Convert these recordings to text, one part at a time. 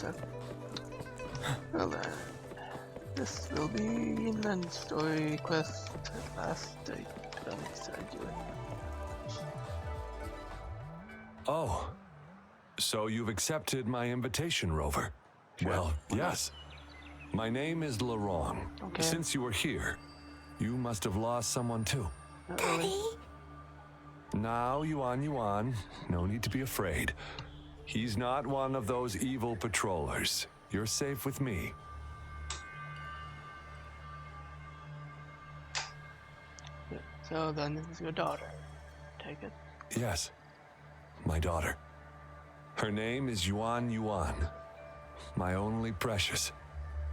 So, well then, this will be Yinyan's story quest at last. I promised I'd do it. Oh, so you've accepted my invitation, Rover? Well, yes. My name is Laurent. Okay. Since you were here, you must have lost someone too. Daddy? Now, Yuan, no need to be afraid. He's not one of those evil patrollers. You're safe with me. So then this is your daughter. Take it. Yes, my daughter. Her name is Yuan. My only precious.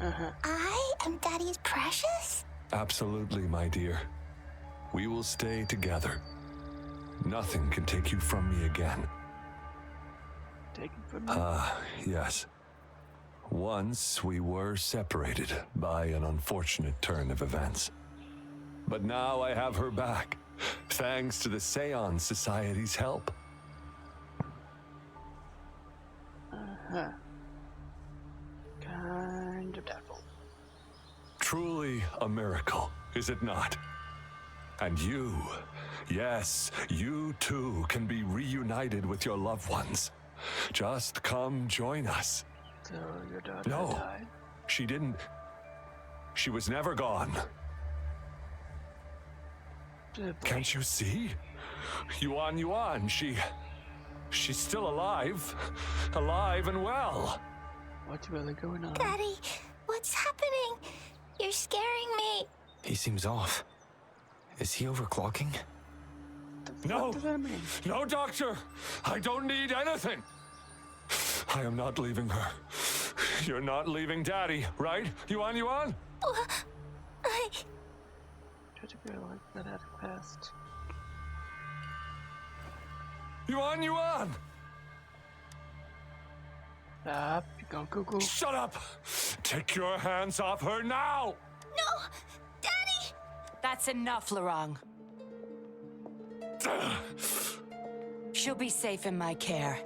I am Daddy's precious? Absolutely, my dear. We will stay together. Nothing can take you from me again. Take it from me. Yes. Once we were separated by an unfortunate turn of events. But now I have her back, thanks to the Seance Society's help. Kind of doubtful. Truly a miracle, is it not? And you, yes, you too can be reunited with your loved ones. Just come join us. So your daughter No, died? she didn't. She was never gone. Can't you see? Yuan, she's still alive. Alive and well. What's really going on? Daddy, what's happening? You're scaring me. He seems off. Is he overclocking? No, What does that mean? no, Doctor. I don't need anything. I am not leaving her. You're not leaving Daddy, right? Yuan? I... Try to go like that out of past. Yuan! Stop. You're going cuckoo. Shut up! Take your hands off her now! No! Daddy! That's enough, Laurent. She'll be safe in my care.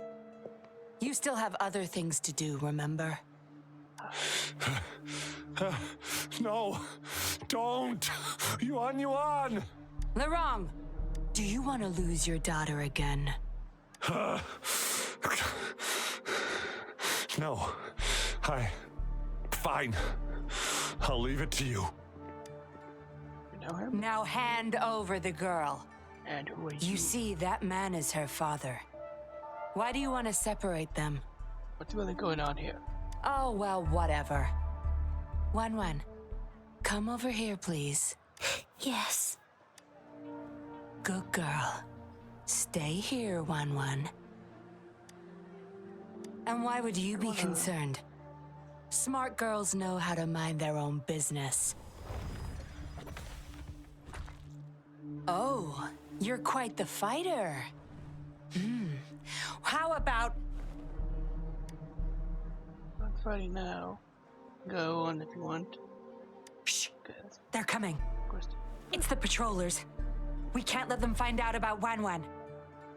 You still have other things to do, remember? No, don't! Yuan! Laurent, do you want to lose your daughter again? No, fine. I'll leave it to you. You know him? Now hand over the girl. And who are You see, that man is her father. Why do you want to separate them? What's really going on here? Oh, well, whatever. Wan, come over here, please. Yes. Good girl. Stay here, Wan. And why would you be concerned? Smart girls know how to mind their own business. Oh, you're quite the fighter. How about... Not fighting now. Go on if you want. Shh, Good. they're coming. Of course. It's the patrollers. We can't let them find out about Wan.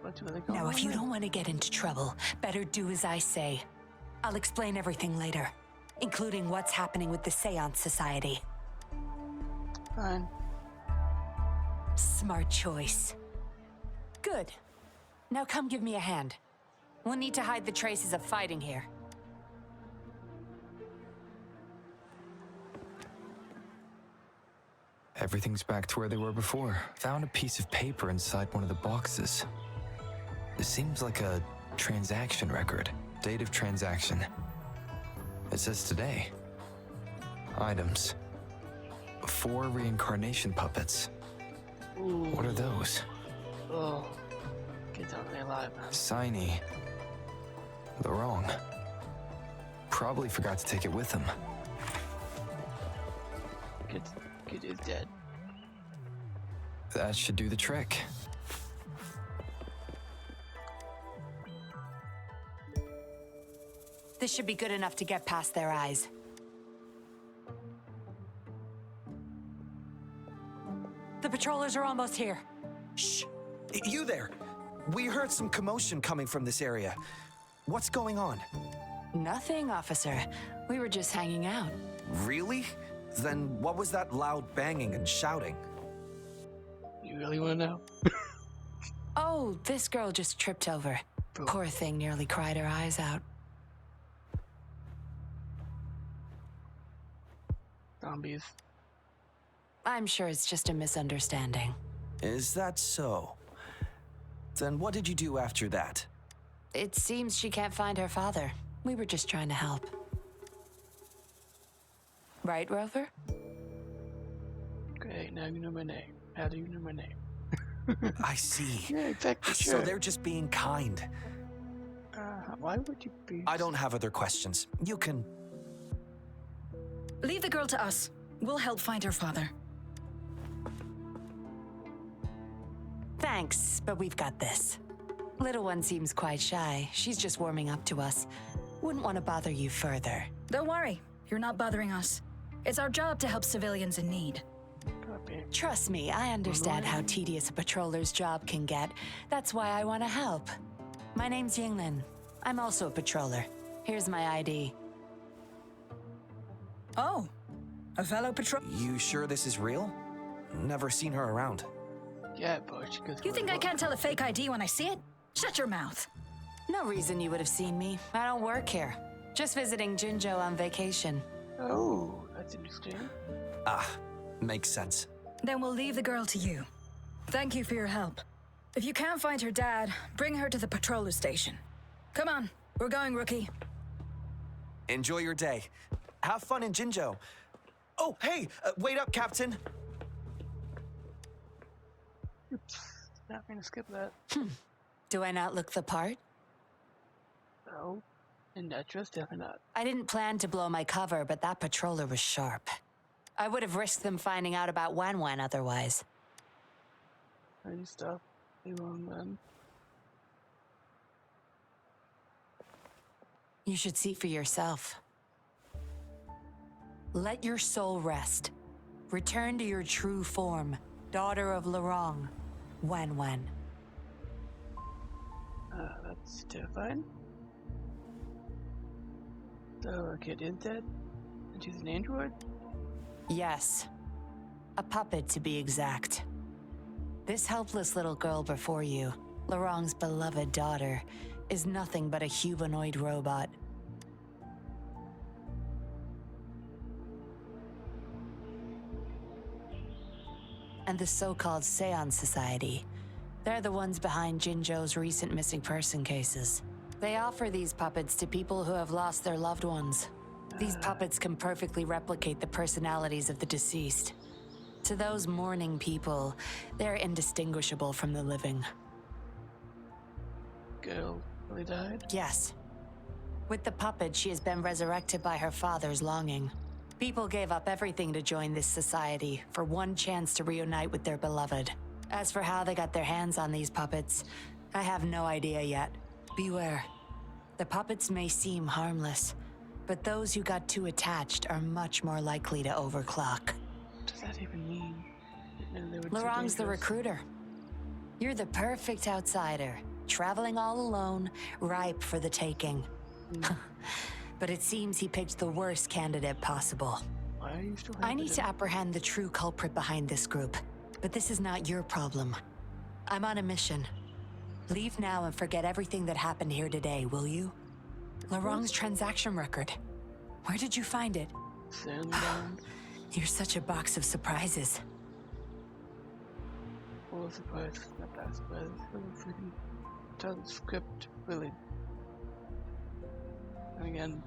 What's really going on? Now, if you here? don't want to get into trouble, better do as I say. I'll explain everything later, including what's happening with the Seance Society. Fine. Smart choice. Good. Now come give me a hand. We'll need to hide the traces of fighting here. Everything's back to where they were before. Found a piece of paper inside one of the boxes. It seems like a transaction record. Date of transaction. It says today. Items. 4 reincarnation puppets. Ooh. What are those? Oh. Kids aren't really alive, man. Signy. The wrong. Probably forgot to take it with him. Kid is dead. That should do the trick. This should be good enough to get past their eyes. The patrollers are almost here. Shh! You there! We heard some commotion coming from this area. What's going on? Nothing, officer. We were just hanging out. Really? Then what was that loud banging and shouting? You really want to know? Oh, this girl just tripped over. Bro. Poor thing nearly cried her eyes out. Zombies. I'm sure it's just a misunderstanding. Is that so? Then what did you do after that? It seems she can't find her father. We were just trying to help. Right, Rover? Great, now you know my name. How do you know my name? I see. Yeah, exactly. So Sure. they're just being kind. Why would you be? I don't have other questions. You can... Leave the girl to us. We'll help find her father. Thanks, but we've got this. Little one seems quite shy. She's just warming up to us. Wouldn't want to bother you further. Don't worry. You're not bothering us. It's our job to help civilians in need. Copy. Trust me, I understand how tedious a patroller's job can get. That's why I want to help. My name's Yinyan. I'm also a patroller. Here's my ID. Oh, a fellow patrol. You sure this is real? Never seen her around. Yeah, but she goes. You think I can't tell a fake ID when I see it? Shut your mouth. No reason you would have seen me. I don't work here. Just visiting Jinjo on vacation. Oh, that's interesting. Ah, makes sense. Then we'll leave the girl to you. Thank you for your help. If you can't find her dad, bring her to the patroller station. Come on, we're going, rookie. Enjoy your day. Have fun in Jinjo. Oh, hey, wait up, Captain. Oops. Not gonna skip that. Do I not look the part? No. In Netros, definitely not. I didn't plan to blow my cover, but that patroller was sharp. I would have risked them finding out about Wan otherwise. Any stuff. You wrong then. You should see for yourself. Let your soul rest. Return to your true form, daughter of Lorong, Wan. That's terrifying. So, our kid is dead? And she's an android? Yes. A puppet, to be exact. This helpless little girl before you, Lorong's beloved daughter, is nothing but a humanoid robot. And the so-called Seance Society, they're the ones behind Jinjo's recent missing person cases. They offer these puppets to people who have lost their loved ones. These puppets can perfectly replicate the personalities of the deceased. To those mourning people, they're indistinguishable from the living. Girl really died? Yes. With the puppet, she has been resurrected by her father's longing. People gave up everything to join this society for one chance to reunite with their beloved. As for how they got their hands on these puppets, I have no idea yet. Beware. The puppets may seem harmless, but those who got too attached are much more likely to overclock. What does that even mean? Didn't know they were too Lorong's the dangerous. recruiter. You're the perfect outsider, traveling all alone, ripe for the taking. But it seems he picked the worst candidate possible. Why are you still I need to hesitant? apprehend the true culprit behind this group, but this is not your problem. I'm on a mission. Leave now and forget everything that happened here today, will you? Lorong's transaction record. Where did you find it? Send down. You're such a box of surprises. Full of surprise. Not that surprise. Full of freaking tell the script, really. And again,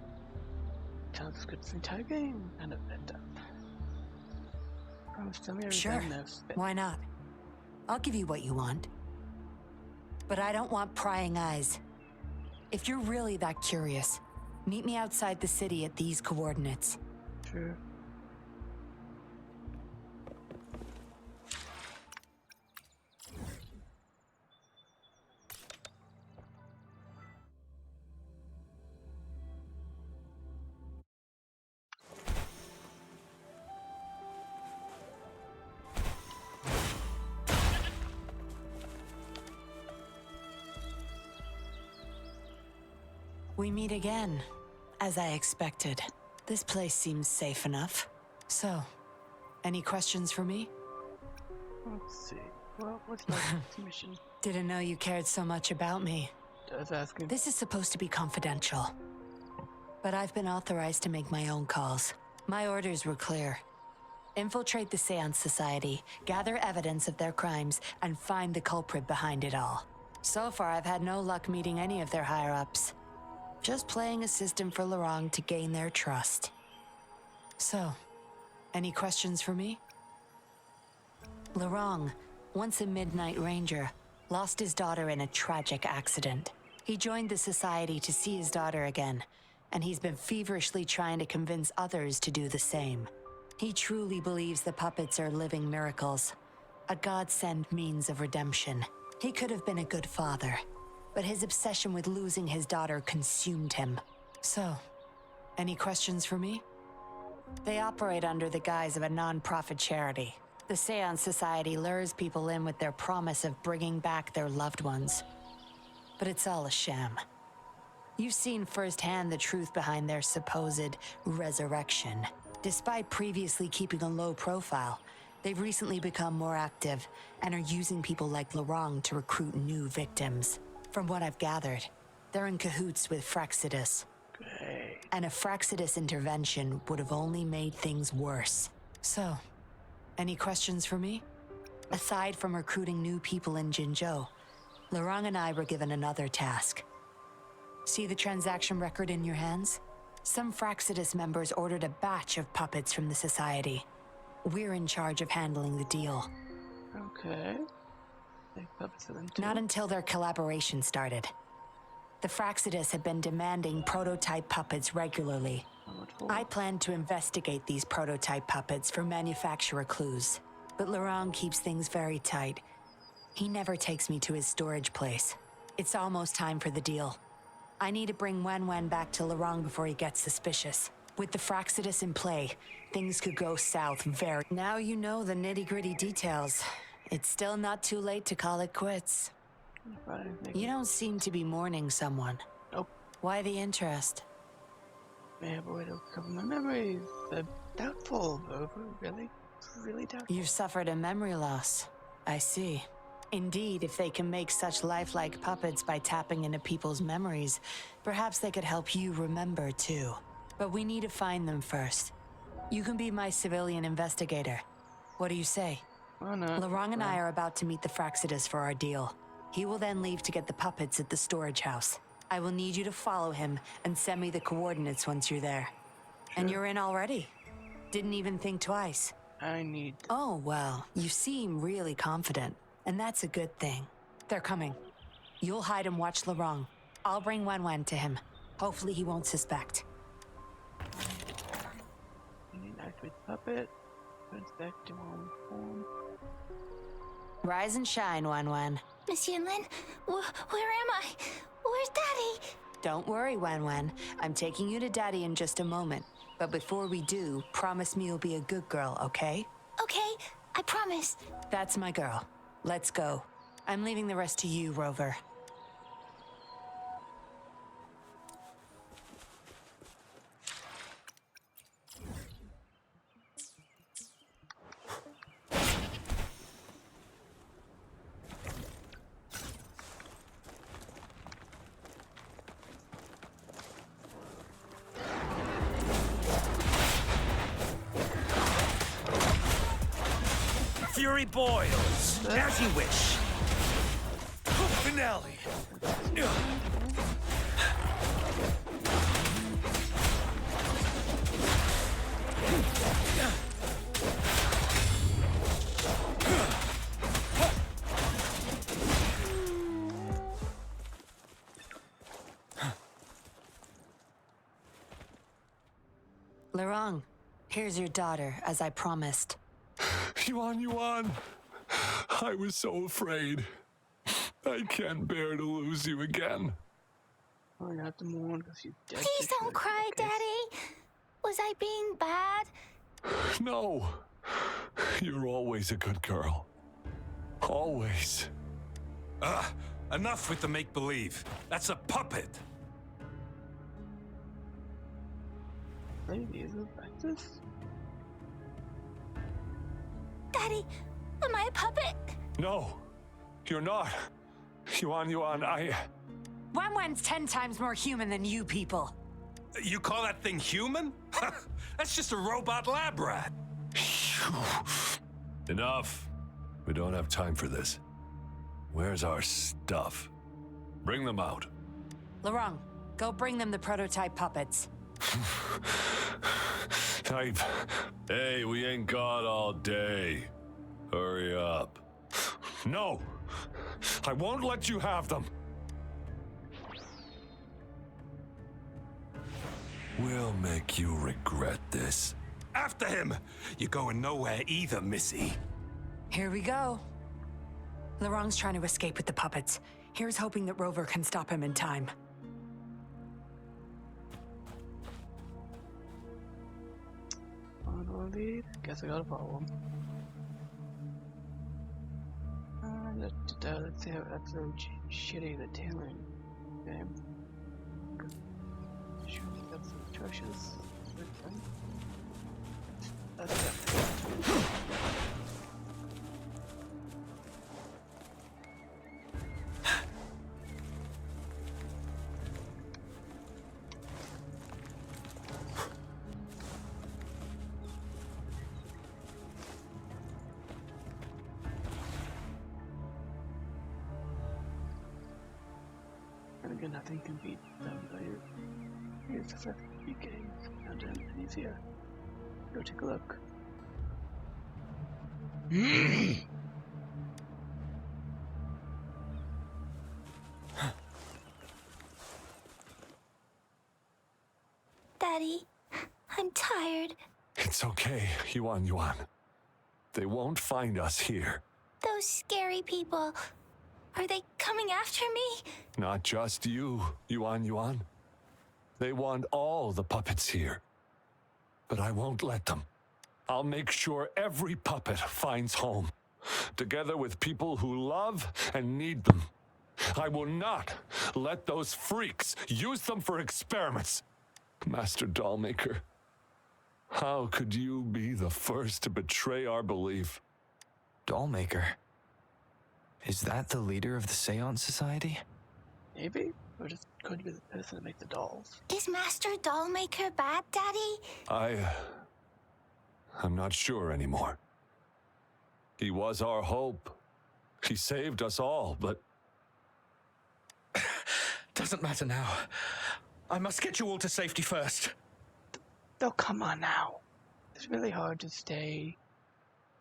tell the script the entire game. And it ended up. Promise, tell me everything. Sure. No spit. Why not? I'll give you what you want. But I don't want prying eyes. If you're really that curious, meet me outside the city at these coordinates. Sure. We meet again. As I expected. This place seems safe enough. So, any questions for me? Let's see. Well, what's my mission? Didn't know you cared so much about me. Just asking. This is supposed to be confidential. But I've been authorized to make my own calls. My orders were clear. Infiltrate the Seance Society, gather evidence of their crimes, and find the culprit behind it all. So far, I've had no luck meeting any of their higher-ups. Just playing a system for Lorang to gain their trust. So, any questions for me? Lorang, once a Midnight Ranger, lost his daughter in a tragic accident. He joined the Society to see his daughter again, and he's been feverishly trying to convince others to do the same. He truly believes the puppets are living miracles, a God-sent means of redemption. He could have been a good father, but his obsession with losing his daughter consumed him. So, any questions for me? They operate under the guise of a non-profit charity. The Seance Society lures people in with their promise of bringing back their loved ones. But it's all a sham. You've seen firsthand the truth behind their supposed resurrection. Despite previously keeping a low profile, they've recently become more active and are using people like Lorang to recruit new victims. From what I've gathered, they're in cahoots with Fraxidus. Great. And a Fraxidus intervention would have only made things worse. So, any questions for me? Aside from recruiting new people in Jinzhou, Lorang and I were given another task. See the transaction record in your hands? Some Fraxidus members ordered a batch of puppets from the Society. We're in charge of handling the deal. Okay. Take puppets for them too. Not until their collaboration started. The Fraxidus have been demanding prototype puppets regularly. What for? I plan to investigate these prototype puppets for manufacturer clues, but Lorang keeps things very tight. He never takes me to his storage place. It's almost time for the deal. I need to bring Wen back to Lorang before he gets suspicious. With the Fraxidus in play, things could go south very... Now you know the nitty-gritty details. It's still not too late to call it quits. Fine, You don't seem to be mourning someone. Nope. Why the interest? May have a way to recover my memories. Doubtful, over. Really? Really doubtful. You've suffered a memory loss. I see. Indeed, if they can make such lifelike puppets by tapping into people's memories, perhaps they could help you remember too. But we need to find them first. You can be my civilian investigator. What do you say? Oh, no. Lorang and I are about to meet the Fraxidus for our deal. He will then leave to get the puppets at the storage house. I will need you to follow him and send me the coordinates once you're there. And you're in already. Didn't even think twice. I need... Oh, well, you seem really confident, and that's a good thing. They're coming. You'll hide and watch Lorang. I'll bring Wen to him. Hopefully he won't suspect. I need to activate the puppet. Put it back to home form. Rise and shine, Wen. Miss Yinyan, where am I? Where's Daddy? Don't worry, Wen. I'm taking you to Daddy in just a moment. But before we do, promise me you'll be a good girl, okay? Okay, I promise. That's my girl. Let's go. I'm leaving the rest to you, Rover. Fury boils, as you wish. Finale. Lorang, here's your daughter, as I promised. Yuan. I was so afraid. I can't bear to lose you again. Oh, you have to mourn because she's dead. Please don't cry, Daddy. Was I being bad? No. You're always a good girl. Always. Enough with the make-believe. That's a puppet. Ladies of practice? Daddy, am I a puppet? No, you're not. Yuan, Wan Wan's 10 times more human than you people. You call that thing human? That's just a robot lab rat. Enough. We don't have time for this. Where's our stuff? Bring them out. Lorong, go bring them the prototype puppets. Hey, we ain't got all day. Hurry up. No! I won't let you have them! We'll make you regret this. After him! You're going nowhere either, Missy. Here we go. Lorong's trying to escape with the puppets. Here's hoping that Rover can stop him in time. On lead. Guess I gotta follow him. Let's see how shitty the tailoring game. Sure, that's atrocious. That's definitely. And again, nothing can beat them, but here's the first few games, and he's here. Go take a look. Daddy, I'm tired. It's okay, Yuan. They won't find us here. Those scary people. Are they coming after me? Not just you, Yuan. They want all the puppets here. But I won't let them. I'll make sure every puppet finds home, together with people who love and need them. I will not let those freaks use them for experiments. Master Dollmaker, how could you be the first to betray our belief? Dollmaker? Is that the leader of the Seance Society? Maybe? Or just could be the person to make the dolls. Is Master Dollmaker bad, Daddy? I'm not sure anymore. He was our hope. He saved us all, but... Doesn't matter now. I must get you all to safety first. Oh, come on now. It's really hard to stay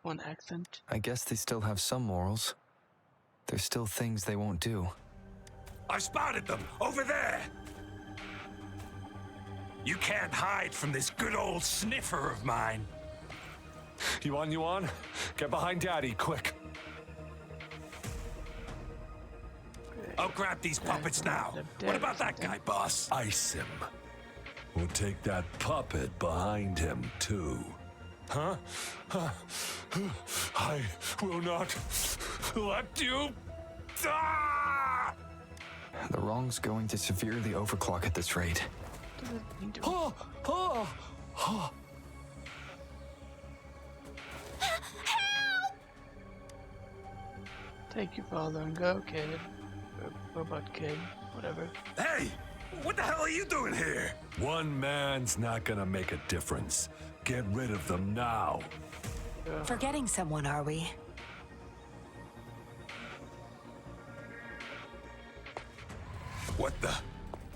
one accent. I guess they still have some morals. There's still things they won't do. I've spotted them, over there! You can't hide from this good old sniffer of mine. Yuan, get behind Daddy, quick. I'll grab these puppets now. What about that guy, boss? Ice him. We'll take that puppet behind him, too. Huh? I will not let you... Ah! The wrong's going to severely overclock at this rate. Take your father and go, kid. Or robot kid, whatever. Hey! What the hell are you doing here? One man's not gonna make a difference. Get rid of them now. Forgetting someone, are we? What the?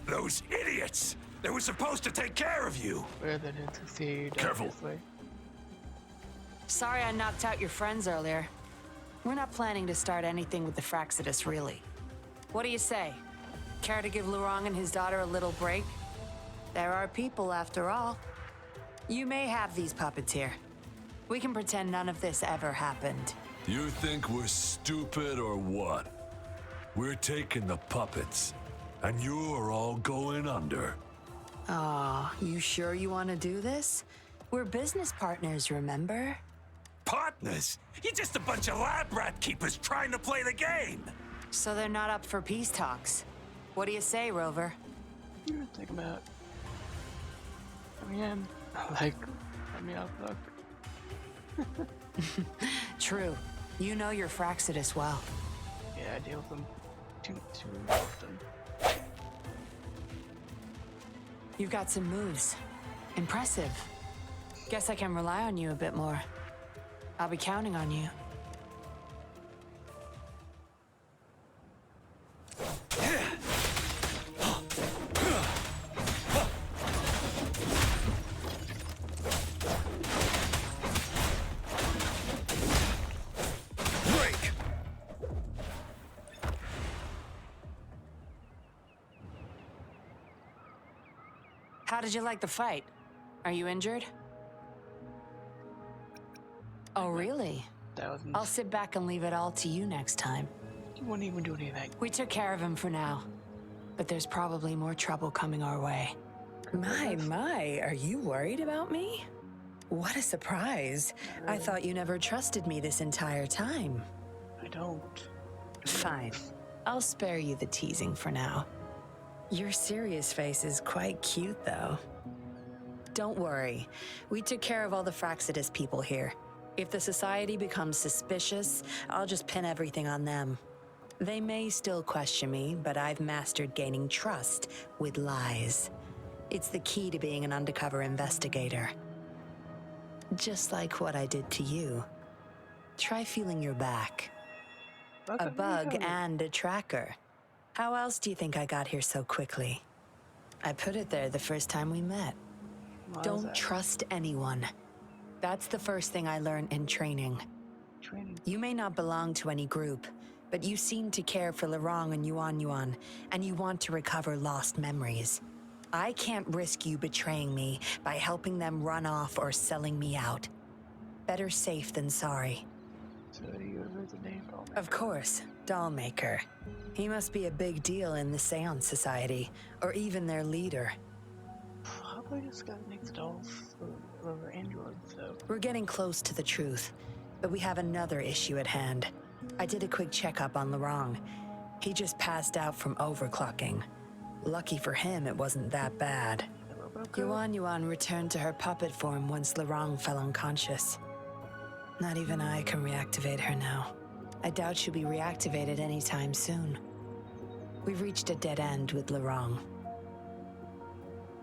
Those idiots! They were supposed to take care of you! Where they didn't succeed, Careful. obviously. Sorry I knocked out your friends earlier. We're not planning to start anything with the Fraxidus, really. What do you say? Care to give Lorong and his daughter a little break? There are people, after all. You may have these puppets here. We can pretend none of this ever happened. You think we're stupid or what? We're taking the puppets, and you're all going under. Aw, you sure you want to do this? We're business partners, remember? Partners? You're just a bunch of lab rat keepers trying to play the game! So they're not up for peace talks. What do you say, Rover? Yeah, take him out. Come in. Like, let me outlook. True. You know your Fraxidus well. Yeah, I deal with them too often. You've got some moves. Impressive. Guess I can rely on you a bit more. I'll be counting on you. How did you like the fight? Are you injured? Oh, really? Thousands. I'll sit back and leave it all to you next time. You won't even do anything. We took care of him for now, but there's probably more trouble coming our way. My, are you worried about me? What a surprise. I thought you never trusted me this entire time. I don't. Fine. I'll spare you the teasing for now. Your serious face is quite cute, though. Don't worry. We took care of all the Fraxidus people here. If the society becomes suspicious, I'll just pin everything on them. They may still question me, but I've mastered gaining trust with lies. It's the key to being an undercover investigator. Just like what I did to you. Try feeling your back. A bug and a tracker. How else do you think I got here so quickly? I put it there the first time we met. Don't trust anyone. That's the first thing I learned in training. You may not belong to any group, but you seem to care for Lorong and Yuan, and you want to recover lost memories. I can't risk you betraying me by helping them run off or selling me out. Better safe than sorry. So you remember the name Dollmaker? Of course, Dollmaker. He must be a big deal in the Seance Society, or even their leader. Probably just gotta make the dolls over androids, so. We're getting close to the truth, but we have another issue at hand. I did a quick checkup on Lorong. He just passed out from overclocking. Lucky for him, it wasn't that bad. Yuan returned to her puppet form once Lorong fell unconscious. Not even I can reactivate her now. I doubt she'll be reactivated anytime soon. We've reached a dead end with Lorong.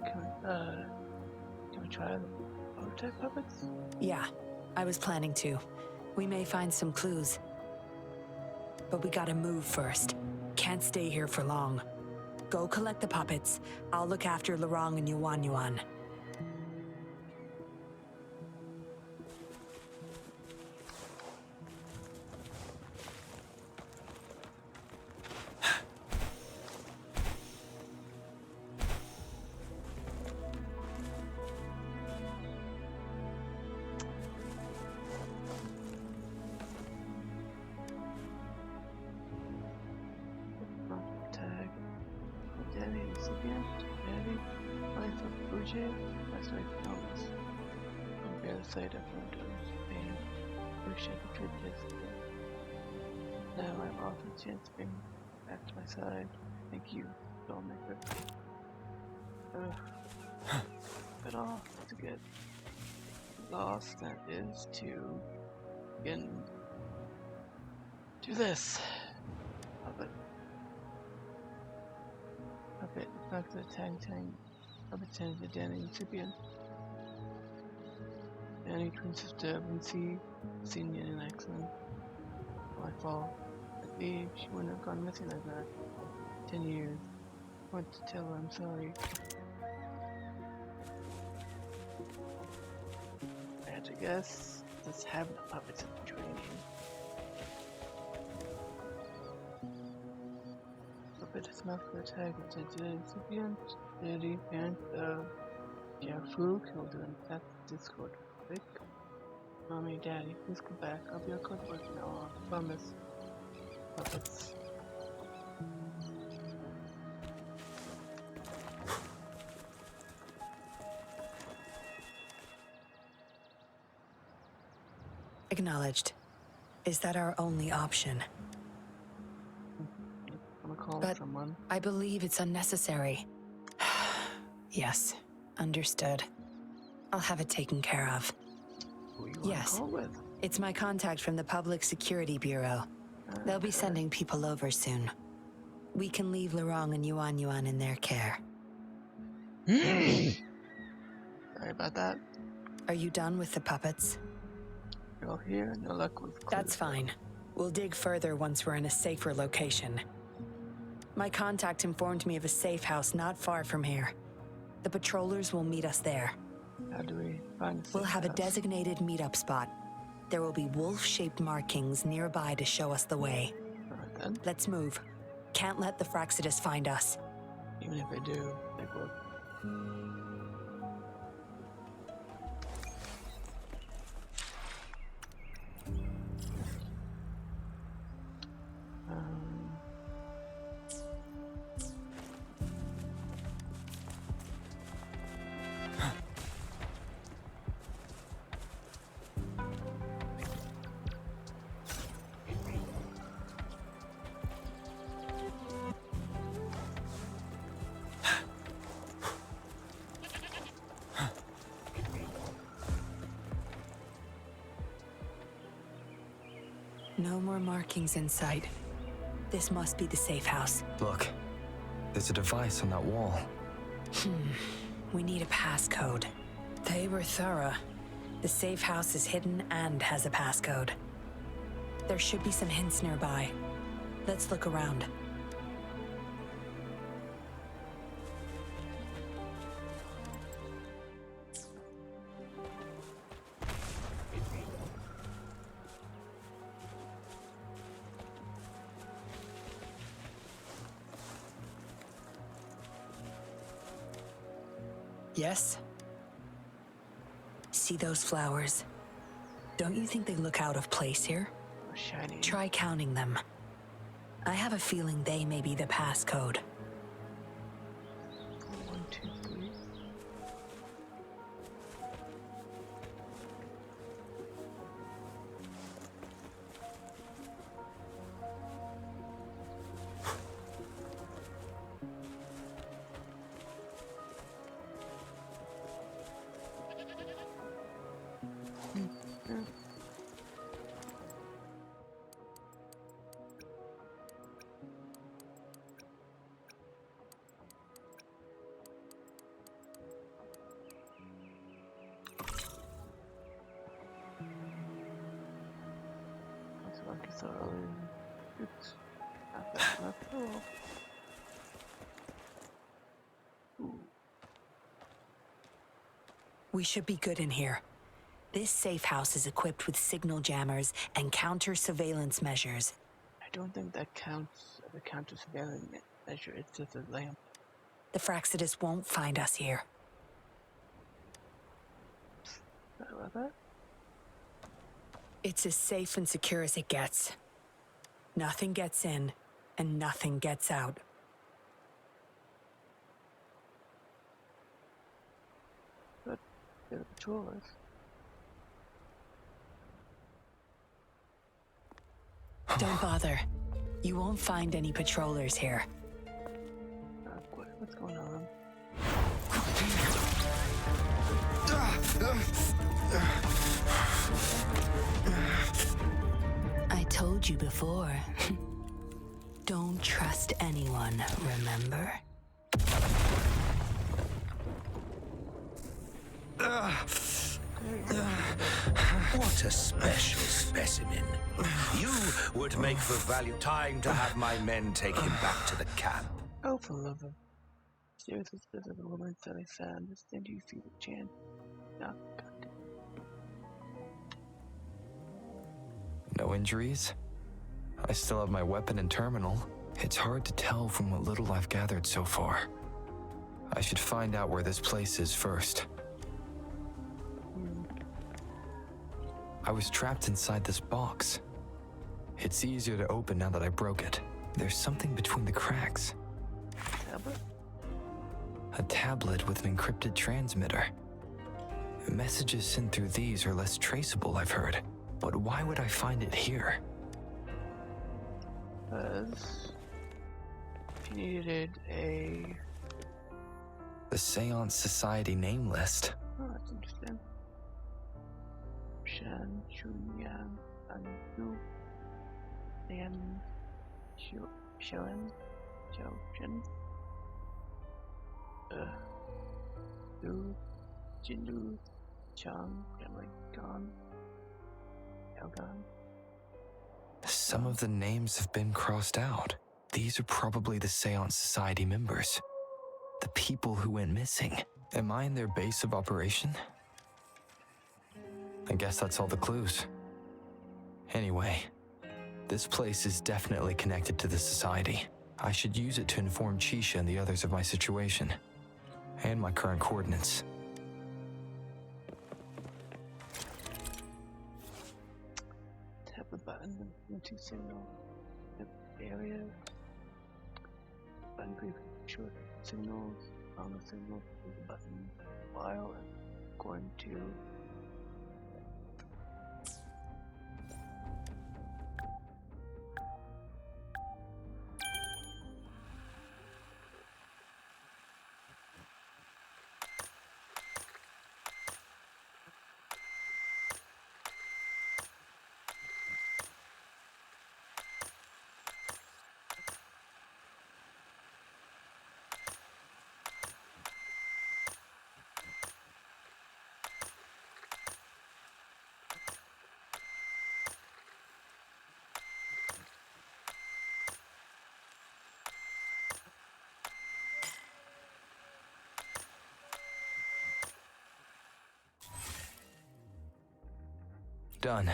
Can we try the prototype puppets? Yeah, I was planning to. We may find some clues. But we gotta move first. Can't stay here for long. Go collect the puppets. I'll look after Lorong and Yuan. Tag. Daddy, recipient. Daddy, wife of Boucher. That's right, promise. Compare the site of photos. Pain. Boucher contributed. Now I've offered a chance to bring back to my side. Thank you, Dollmaker. But all to get lost, that is to begin do this. Puppet. Back to the tang. Puppet sends the Danny recipient. Danny, twin sister of Yinyan and excellent. My fault. At age, she wouldn't have gone missing like that. 10 years. I want to tell her I'm sorry. I had to guess. Let's have the puppets in the training. Puppet is not for attack. It's a recipient, lady, parent of Jafu, killed her in that Discord. Quick. Mommy, Daddy, please come back. I'll be a good worker now. I promise. Puppets. Acknowledged. Is that our only option? I'm gonna call But someone. I believe it's unnecessary. Yes, understood. I'll have it taken care of. Who you Yes. on call with? It's my contact from the Public Security Bureau. They'll be sending people over soon. We can leave Lorong and Yuan in their care. Sorry about that. Are you done with the puppets? You're all here. No luck with. That's fine. We'll dig further once we're in a safer location. My contact informed me of a safe house not far from here. The patrollers will meet us there. How do we find? We'll have a designated meetup spot. There will be wolf-shaped markings nearby to show us the way. Alright then. Let's move. Can't let the Fraxidus find us. Even if they do, they will. No more markings in sight. This must be the safe house. Look, there's a device on that wall. We need a passcode. They were thorough. The safe house is hidden and has a passcode. There should be some hints nearby. Let's look around. Yes? See those flowers? Don't you think they look out of place here? Shiny. Try counting them. I have a feeling they may be the passcode. 1, 2, 3. Lucky so early. Oops. Not that left. Oh. Ooh. We should be good in here. This safe house is equipped with signal jammers and counter-surveillance measures. I don't think that counts as a counter surveillance measure. It's just a lamp. The Fraxidus won't find us here. Sorry about that. It's as safe and secure as it gets. Nothing gets in, and nothing gets out. But they're the patrollers. Don't bother. You won't find any patrollers here. What's going on? I told you before. Don't trust anyone, remember? What a special specimen. You would make for value. Time to have my men take him back to the camp. Oh, for love of. Seriously, this is a woman silly sad. Understand you see the chance. No, God. No injuries? I still have my weapon and terminal. It's hard to tell from what little I've gathered so far. I should find out where this place is first. I was trapped inside this box. It's easier to open now that I broke it. There's something between the cracks. Tablet? A tablet with an encrypted transmitter. Messages sent through these are less traceable, I've heard. But why would I find it here? Because if you needed a... The Seance Society name list. Oh, that's interesting. Shan, Yinyan, and Yu. And Shen. Lu, Jinlu, Chang, Gan, Yaogan. Some of the names have been crossed out. These are probably the Seance Society members. The people who went missing. Am I in their base of operation? I guess that's all the clues. Anyway, this place is definitely connected to the Society. I should use it to inform Chisha and the others of my situation. And my current coordinates. Tap the button into signal area. Button brief short signals. On the signal with the button file and going to Done.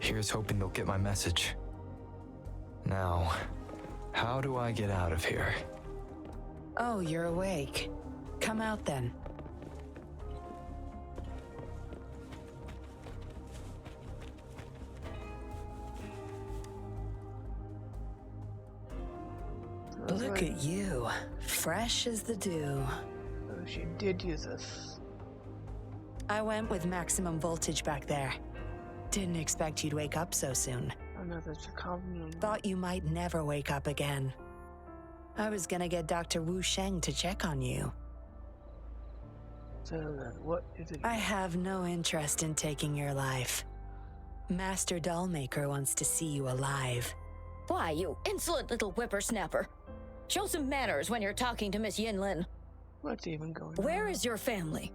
Here's hoping they'll get my message. Now, how do I get out of here? Oh, you're awake. Come out then. Look at you. Fresh as the dew. Oh, she did use this. I went with maximum voltage back there. Didn't expect you'd wake up so soon. Oh no, that's a compliment. Thought you might never wake up again. I was gonna get Dr. Wu Sheng to check on you. So what is it? I have no interest in taking your life. Master Dollmaker wants to see you alive. Why, you insolent little whippersnapper. Show some manners when you're talking to Miss Yinyan. What's even going on? Where is your family?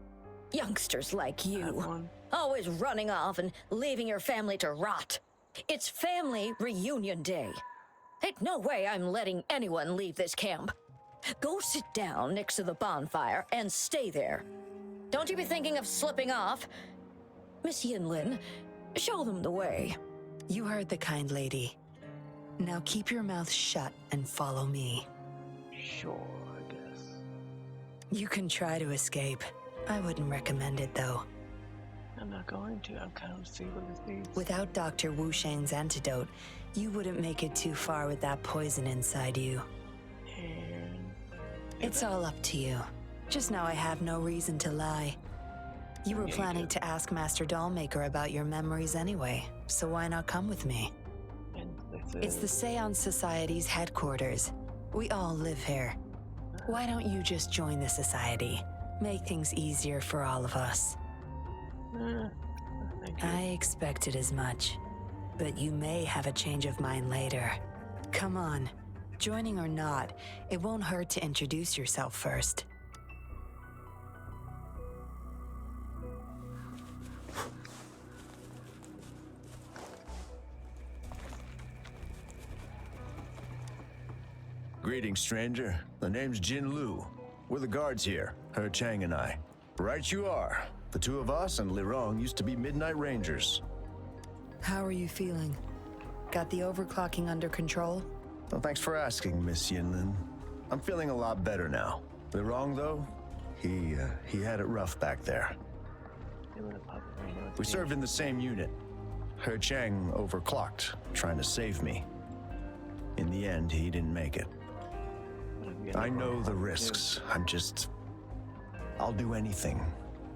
Youngsters like you. One. Always running off and leaving your family to rot. It's family reunion day. Ain't no way I'm letting anyone leave this camp. Go sit down next to the bonfire and stay there. Don't you be thinking of slipping off. Miss Yinlin, show them the way. You heard the kind lady. Now keep your mouth shut and follow me. Sure, I guess. You can try to escape. I wouldn't recommend it, though. I'm not going to. I'm kind of see what this means. Without Dr. Wu Sheng's antidote, you wouldn't make it too far with that poison inside you. And It's all up to you. Just know I have no reason to lie. You were Yeah, you planning do. to ask Master Dollmaker about your memories anyway, so why not come with me? and It's the Seance Society's headquarters. We all live here. Why don't you just join the Society? Make things easier for all of us. Thank you. I expected as much, but you may have a change of mind later. Come on, joining or not, it won't hurt to introduce yourself first. Greetings, stranger. The name's Jin Lu. We're the guards here, He Chang and I. Right you are. The two of us and Lirong used to be Midnight Rangers. How are you feeling? Got the overclocking under control? Well, thanks for asking, Miss Yinlin. I'm feeling a lot better now. Lirong, though, he had it rough back there. Doing a puppet right now. We served in the same unit. He Chang overclocked, trying to save me. In the end, he didn't make it. I know the risks. I'll do anything.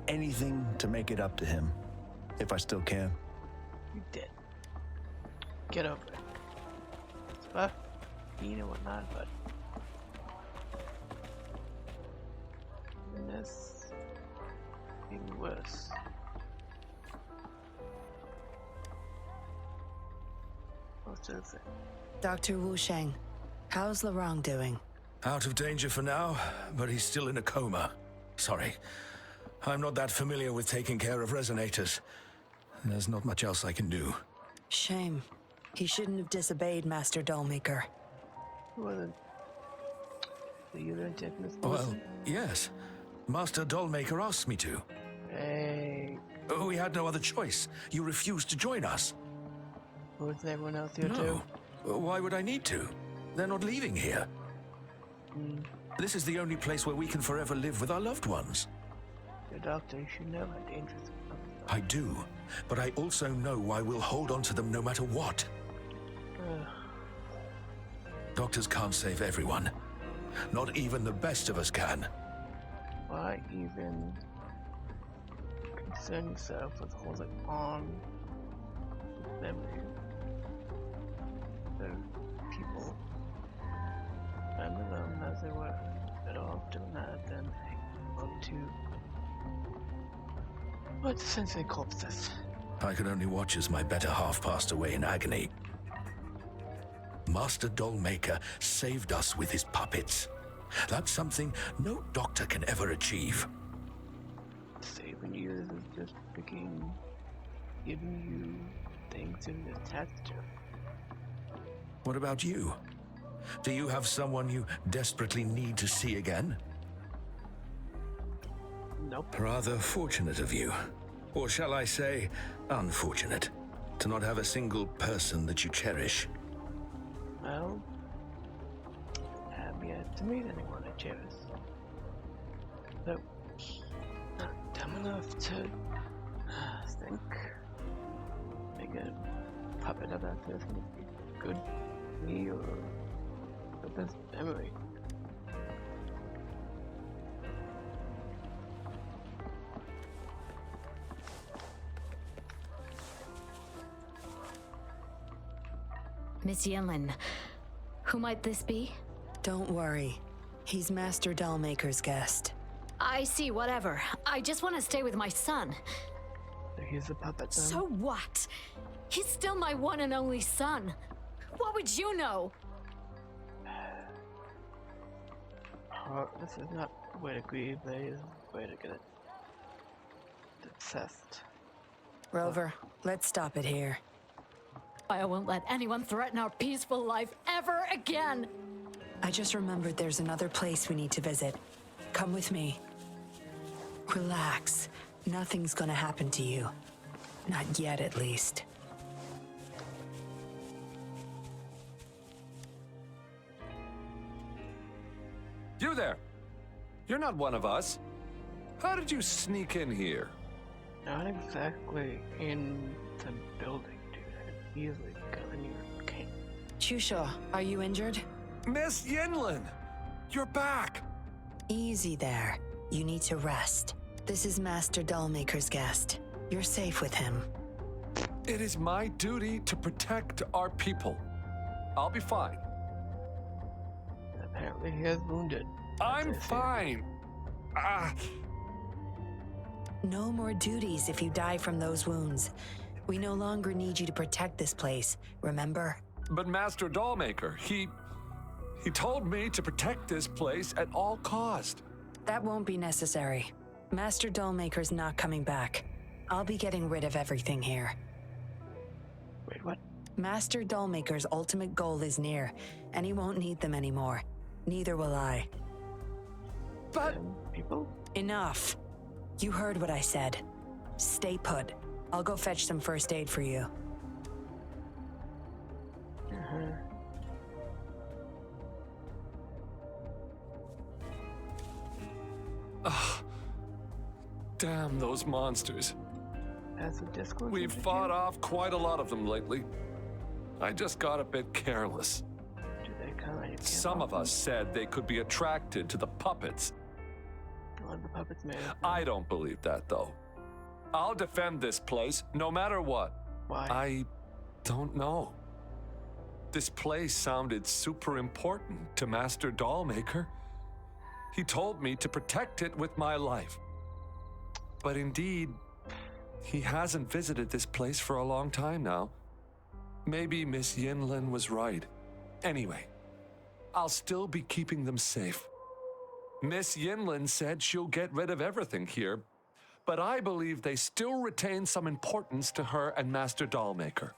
Anything to make it up to him. If I still can. You did. Get over it. It's rough, mean and whatnot, but and this does it? Dr. Wu Sheng, how's Larang doing? Out of danger for now, but he's still in a coma. Sorry. I'm not that familiar with taking care of resonators. There's not much else I can do. Shame. He shouldn't have disobeyed Master Dollmaker. Well, so you don't take this Well, person? yes. Master Dollmaker asked me to. Hey, We had no other choice. You refused to join us. was everyone else here No. too? Why would I need to? They're not leaving here. This is the only place where we can forever live with our loved ones. The doctor, you should know how dangerous it is. I do, but I also know why we'll hold on to them no matter what. Doctors can't save everyone. Not even the best of us can. Why even concern yourself with holding on to memories of people and them as they were better off doing that than hanging on to what's essentially corpses. I could only watch as my better half passed away in agony. Master Dollmaker saved us with his puppets. That's something no doctor can ever achieve. Saving you is just freaking giving you things to attach to. What about you? Do you have someone you desperately need to see again? Nope. Rather fortunate of you. Or shall I say, unfortunate, to not have a single person that you cherish. Well, I have yet to meet anyone I cherish. So, not dumb enough to think. Make a puppet of that person would be good for me or the best memory. Miss Yinyan, who might this be? Don't worry. He's Master Dollmaker's guest. I see, whatever. I just want to stay with my son. So he's a puppet then? So what? He's still my one and only son. What would you know? Oh, this is not the way to grieve, this is the way to get it obsessed. Rover, let's stop it here. I won't let anyone threaten our peaceful life ever again. I just remembered there's another place we need to visit. Come with me. Relax. Nothing's gonna happen to you. Not yet, at least. You there! You're not one of us. How did you sneak in here? Not exactly in the building, dude. I easily got in your cane. Chusha, are you injured? Miss Yinyan! You're back! Easy there. You need to rest. This is Master Dollmaker's guest. You're safe with him. It is my duty to protect our people. I'll be fine. Apparently he is wounded. I'm fine. No more duties if you die from those wounds. We no longer need you to protect this place, remember? But Master Dollmaker, he told me to protect this place at all cost. That won't be necessary. Master Dollmaker's not coming back. I'll be getting rid of everything here. Wait, what? Master Dollmaker's ultimate goal is near, and he won't need them anymore. Neither will I. But people? Enough. You heard what I said. Stay put. I'll go fetch some first aid for you. Damn those monsters. As a Discord? We've fought off quite a lot of them lately. I just got a bit careless. Do they come and Some of us said they could be attracted to the puppets. What the puppets made of? I don't believe that, though. I'll defend this place no matter what. Why? I don't know. This place sounded super important to Master Dollmaker. He told me to protect it with my life. But indeed, he hasn't visited this place for a long time now. Maybe Miss Yinyan was right. Anyway, I'll still be keeping them safe. Miss Yinyan said she'll get rid of everything here, but I believe they still retain some importance to her and Master Dollmaker.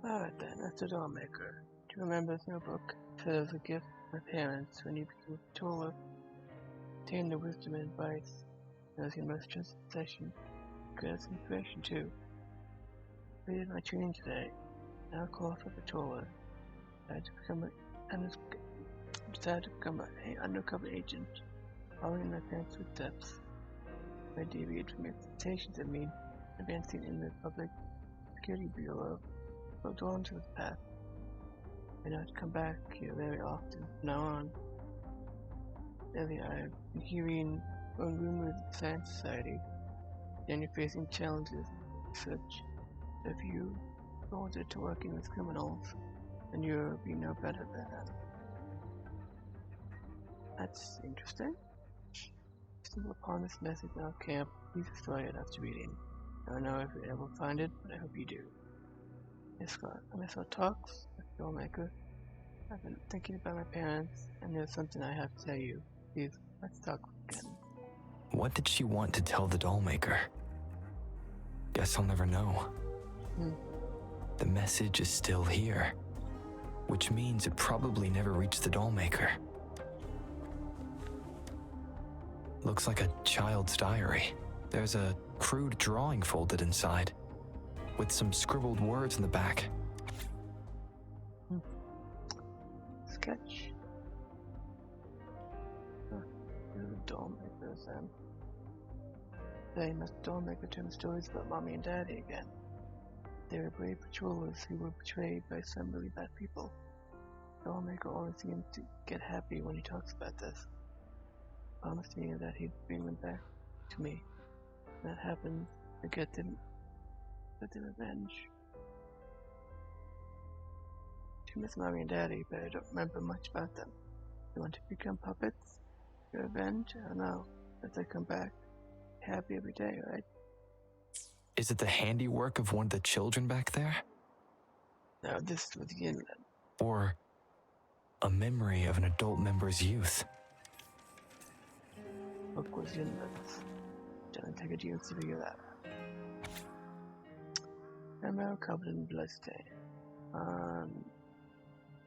Alright then, Master Dollmaker. Do you remember this notebook? It said as a gift to my parents when you became a controller. Obtain the wisdom and advice. That was your most trusted possession. Good as inspiration too. Completed my training today. Now call for patroller. Decided to become an undercover agent, following my parents' footsteps. I deviated from expectations of me, advancing in the Public Security Bureau, but drawn to this path. I not to come back here very often from now on. Lately I've been hearing rumors of the Science Society, and you're facing challenges and such. If you ordered to working with criminals, then you'll be no better than them. That's interesting. Stumble upon this message in our camp. Please destroy it after reading. I don't know if you'll ever find it, but I hope you do. Yes, Scott. I miss our talks with Filmmaker. I've been thinking about my parents, and there's something I have to tell you. Please, let's talk again. What did she want to tell the Dollmaker? Guess I'll never know. The message is still here, which means it probably never reached the Dollmaker. Looks like a child's diary. There's a crude drawing folded inside, with some scribbled words in the back. Sketch. The Dollmakers, They must Dollmaker tell me stories about Mommy and Daddy again. They were brave patrollers who were betrayed by some really bad people. Dollmaker always seems to get happy when he talks about this. He promised me that he'd bring them back to me. When that happens, I get the revenge. I miss Mommy and Daddy, but I don't remember much about them. They want to become puppets? Your revenge? I don't know. As I come back, happy every day, right? Is it the handiwork of one of the children back there? No, this was Yinyan. Or a memory of an adult member's youth? Book was Yinyan's. Don't take a years to figure that out. Memo covered in bloodstain.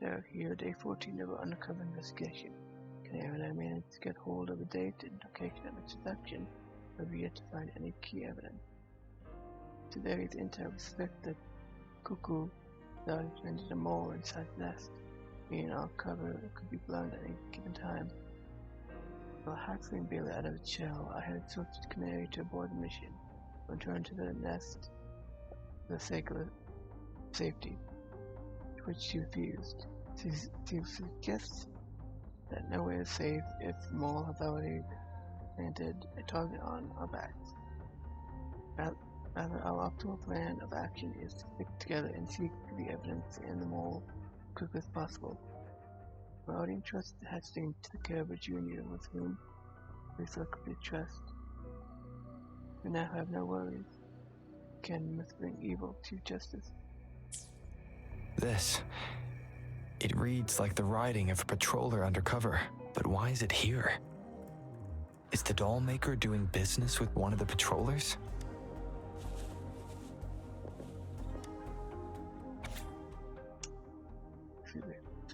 They're here, day 14 of our undercover investigation. Canary and I managed to get hold of the date and location of its abduction, but we yet to find any key evidence. To various intel, we suspect that Cuckoo thought it planted a mole inside the nest, meaning our cover could be blown at any given time. While hackling Bailey out of its shell, I had instructed Canary to abort the mission, and return to the nest for the sake of safety, to which she refused. She suggests that nowhere is safe if the mole has already planted a target on our backs. Rather, our optimal plan of action is to stick together and seek the evidence in the mole as quickly as possible. We already entrusted the hatchling to the care of a junior with whom we feel complete trust. We now have no worries. Can must bring evil to justice. It reads like the writing of a patroller undercover, but why is it here? Is the Dollmaker doing business with one of the patrollers?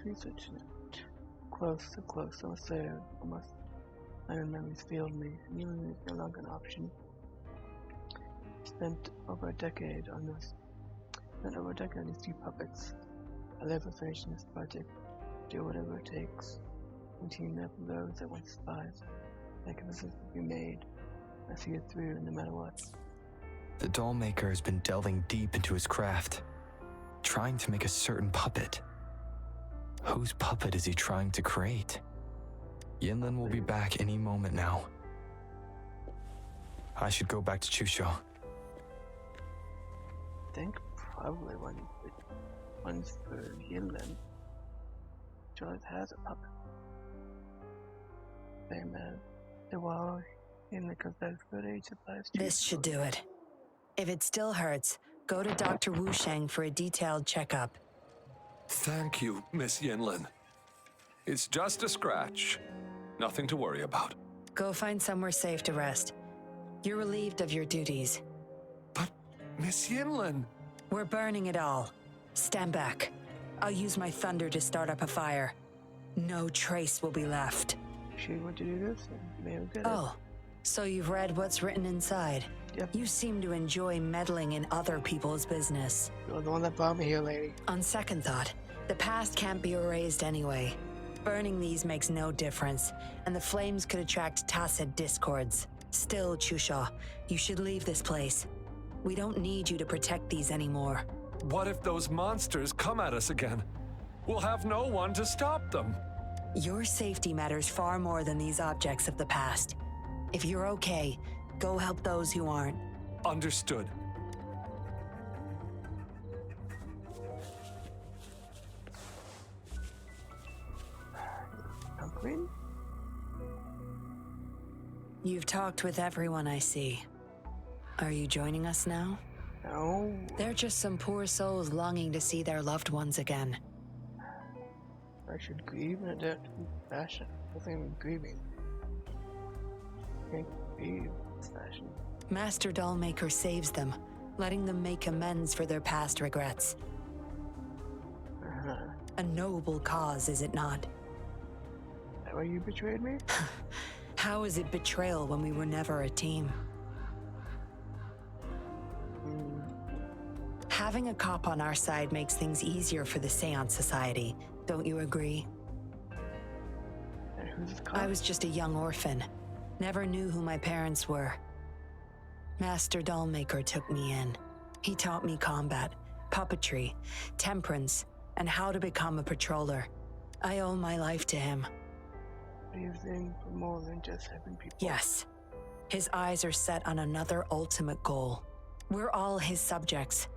Research it. Close, so close, almost there, almost. My memories failed me, and Yinyan is no longer an option. Spent over a decade on these two puppets. I live for finishing this project, do whatever it takes, continue up with those that once despised. Sacrifices will be made. I see it through no matter what. The Dollmaker has been delving deep into his craft, trying to make a certain puppet. Whose puppet is he trying to create? Yinyan will be back any moment now. I should go back to Chusho. I think probably one's for Yinyan. George has a puppet. Same as the wall And because that's good age supplies. This should do it. If it still hurts, go to Dr. Wu Sheng for a detailed checkup. Thank you, Miss Yinyan. It's just a scratch. Nothing to worry about. Go find somewhere safe to rest. You're relieved of your duties. But, Miss Yinyan... We're burning it all. Stand back. I'll use my thunder to start up a fire. No trace will be left. She want to do this? And maybe get Oh, so you've read what's written inside? Yep. You seem to enjoy meddling in other people's business. You're the one that brought me here, lady. On second thought, the past can't be erased anyway. Burning these makes no difference, and the flames could attract tacit discords. Still, Chusha, you should leave this place. We don't need you to protect these anymore. What if those monsters come at us again? We'll have no one to stop them. Your safety matters far more than these objects of the past. If you're okay, go help those who aren't. Understood. Queen? You've talked with everyone I see. Are you joining us now? No. They're just some poor souls longing to see their loved ones again. I should grieve in a debt fashion. Nothing even grieving. Can't grieve in this fashion. Master Dollmaker saves them, letting them make amends for their past regrets. A noble cause, is it not? That why you betrayed me? How is it betrayal when we were never a team? Having a cop on our side makes things easier for the Seance Society. Don't you agree? And who's the cop? I was just a young orphan. Never knew who my parents were. Master Dollmaker took me in. He taught me combat, puppetry, temperance, and how to become a patroller. I owe my life to him. He's in for more than just helping people. Yes. His eyes are set on another ultimate goal. We're all his subjects.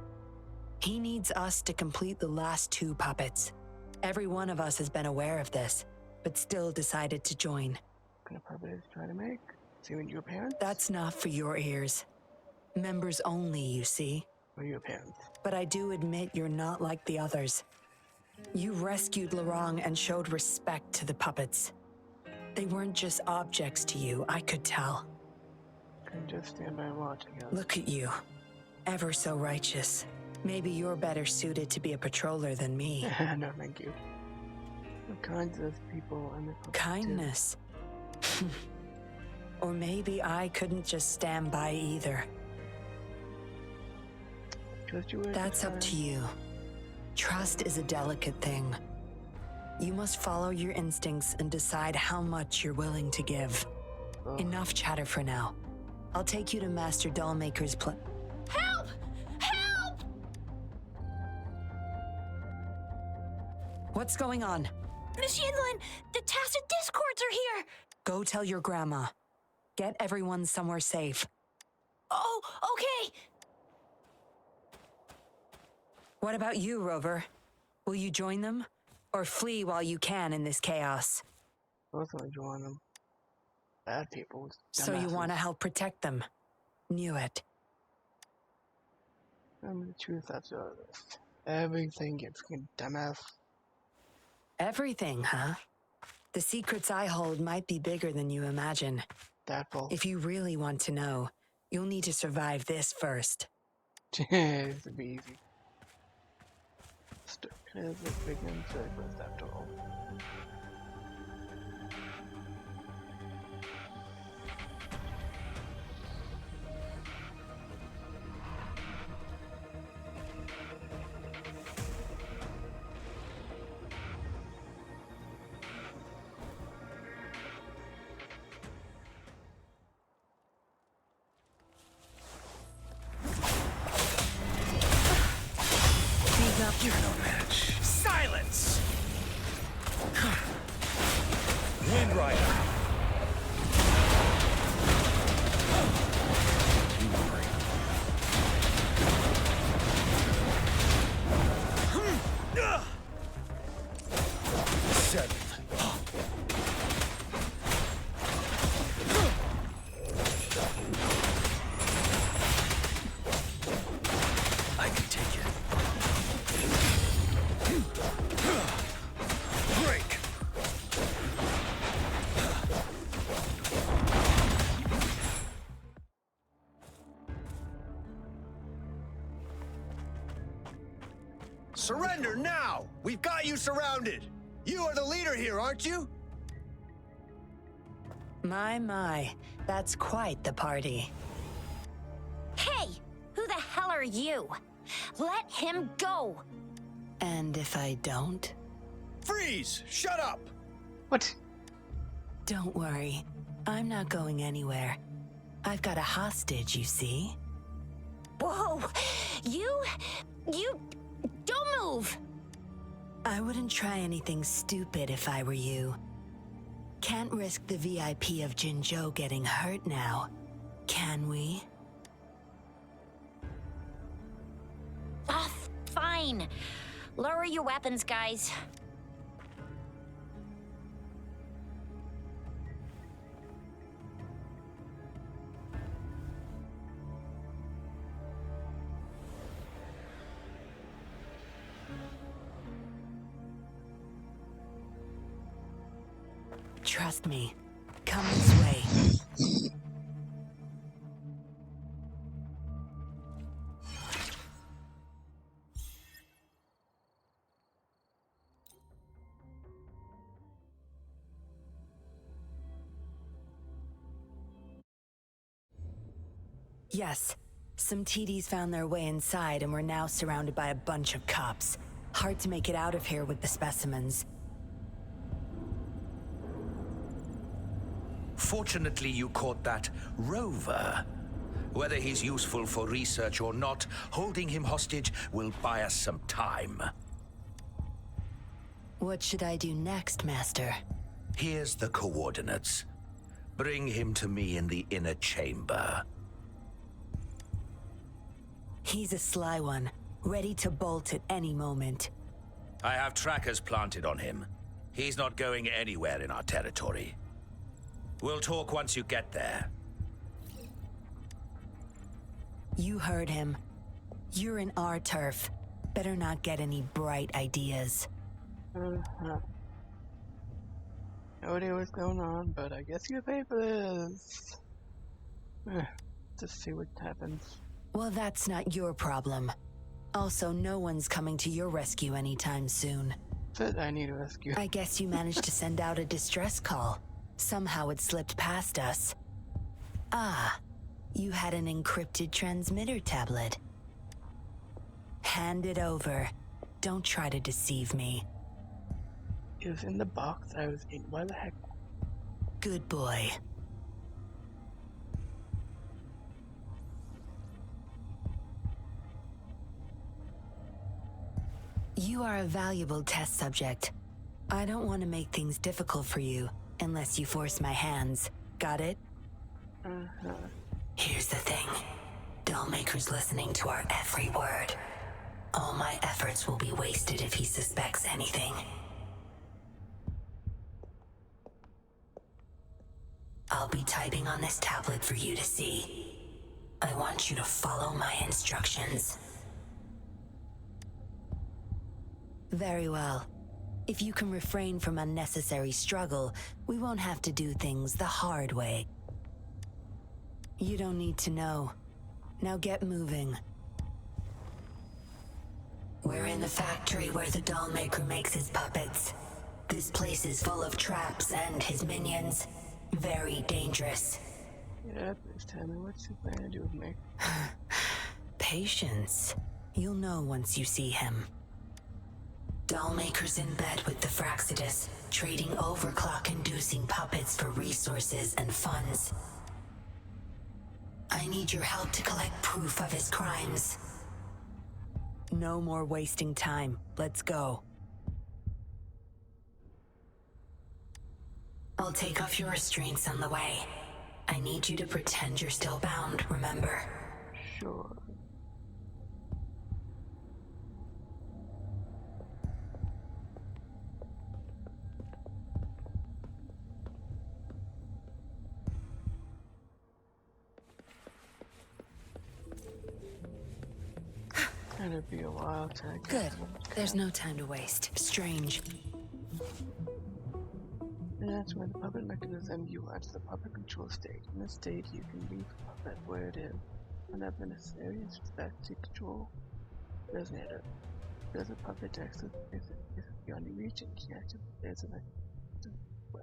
He needs us to complete the last 2 puppets. Every one of us has been aware of this, but still decided to join. What kind of puppet is he trying to make? Seeing your parents? That's not for your ears. Members only, you see. Or your parents? But I do admit you're not like the others. You rescued Larong and showed respect to the puppets. They weren't just objects to you, I could tell. Can just stand by and watch, I guess. Look at you. Ever so righteous. Maybe you're better suited to be a patroller than me. No, thank you. What kinds of people and the puppets Kindness. Or maybe I couldn't just stand by either. Trust you with That's up to you. Trust is a delicate thing. You must follow your instincts and decide how much you're willing to give. Oh. Enough chatter for now. I'll take you to Master Dollmaker's Help! Help! What's going on? Miss Yinyan, the tacit discords are here! Go tell your grandma. Get everyone somewhere safe. Oh, okay! What about you, Rover? Will you join them? Or flee while you can in this chaos? Both want to join them. Bad people. So you want to help protect them? Knew it. Tell me the truth after all this. Everything gets dumbass. Everything, huh? The secrets I hold might be bigger than you imagine. That fault. If you really want to know, you'll need to survive this first. This would be easy. It is a big circus after all. You're no match. Silence! Wind Rider. You worry. Settled. Surrender now! We've got you surrounded! You are the leader here, aren't you? My. That's quite the party. Hey! Who the hell are you? Let him go! And if I don't? Freeze! Shut up! What? Don't worry. I'm not going anywhere. I've got a hostage, you see? Whoa! You... Don't move! I wouldn't try anything stupid if I were you. Can't risk the VIP of Jinzhou getting hurt now, can we? Ah, fine. Lower your weapons, guys. Trust me. Come this way. Yes, some TDs found their way inside and we're now surrounded by a bunch of cops. Hard to make it out of here with the specimens. Fortunately, you caught that rover. Whether he's useful for research or not, holding him hostage will buy us some time. What should I do next, Master? Here's the coordinates. Bring him to me in the inner chamber. He's a sly one, ready to bolt at any moment. I have trackers planted on him. He's not going anywhere in our territory. We'll talk once you get there. You heard him. You're in our turf. Better not get any bright ideas. No idea what's going on, but I guess you pay for this. Just see what happens. Well, that's not your problem. Also, no one's coming to your rescue anytime soon. Said I need a rescue. I guess you managed to send out a distress call. Somehow it slipped past us. Ah, you had an encrypted transmitter tablet. Hand it over. Don't try to deceive me. It was in the box I was in. Why the heck? Good boy. You are a valuable test subject. I don't want to make things difficult for you, unless you force my hands. Got it? Here's the thing. Dollmaker's listening to our every word. All my efforts will be wasted if he suspects anything. I'll be typing on this tablet for you to see. I want you to follow my instructions. Very well. If you can refrain from unnecessary struggle, we won't have to do things the hard way. You don't need to know. Now get moving. We're in the factory where the Dollmaker makes his puppets. This place is full of traps and his minions. Very dangerous. Yeah, please tell me what's he planning to do with me. Patience. You'll know once you see him. Dollmaker's in bed with the Fraxidus, trading overclock-inducing puppets for resources and funds. I need your help to collect proof of his crimes. No more wasting time. Let's go. I'll take off your restraints on the way. I need you to pretend you're still bound, remember? Sure. Gonna be a while to get Good. There's no time to waste. Strange. And that's where the puppet mechanism you enter the puppet control state. In this state, you can leave the puppet where it is. Whenever necessary, it's back to control. Resonator. There's a puppet exit if beyond your reach and key active. There's an active way.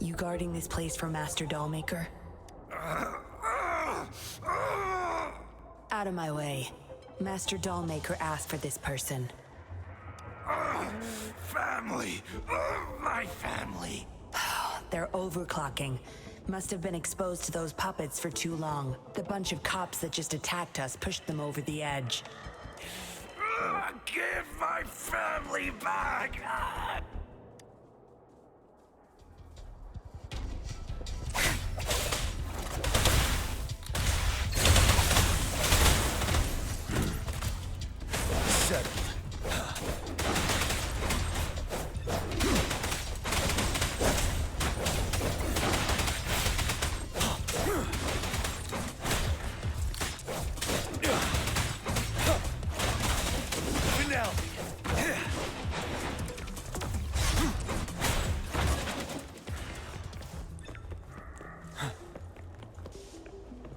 You guarding this place for Master Dollmaker? Out of my way. Master Dollmaker asked for this person. Family! My family! They're overclocking. Must have been exposed to those puppets for too long. The bunch of cops that just attacked us pushed them over the edge. Give my family back!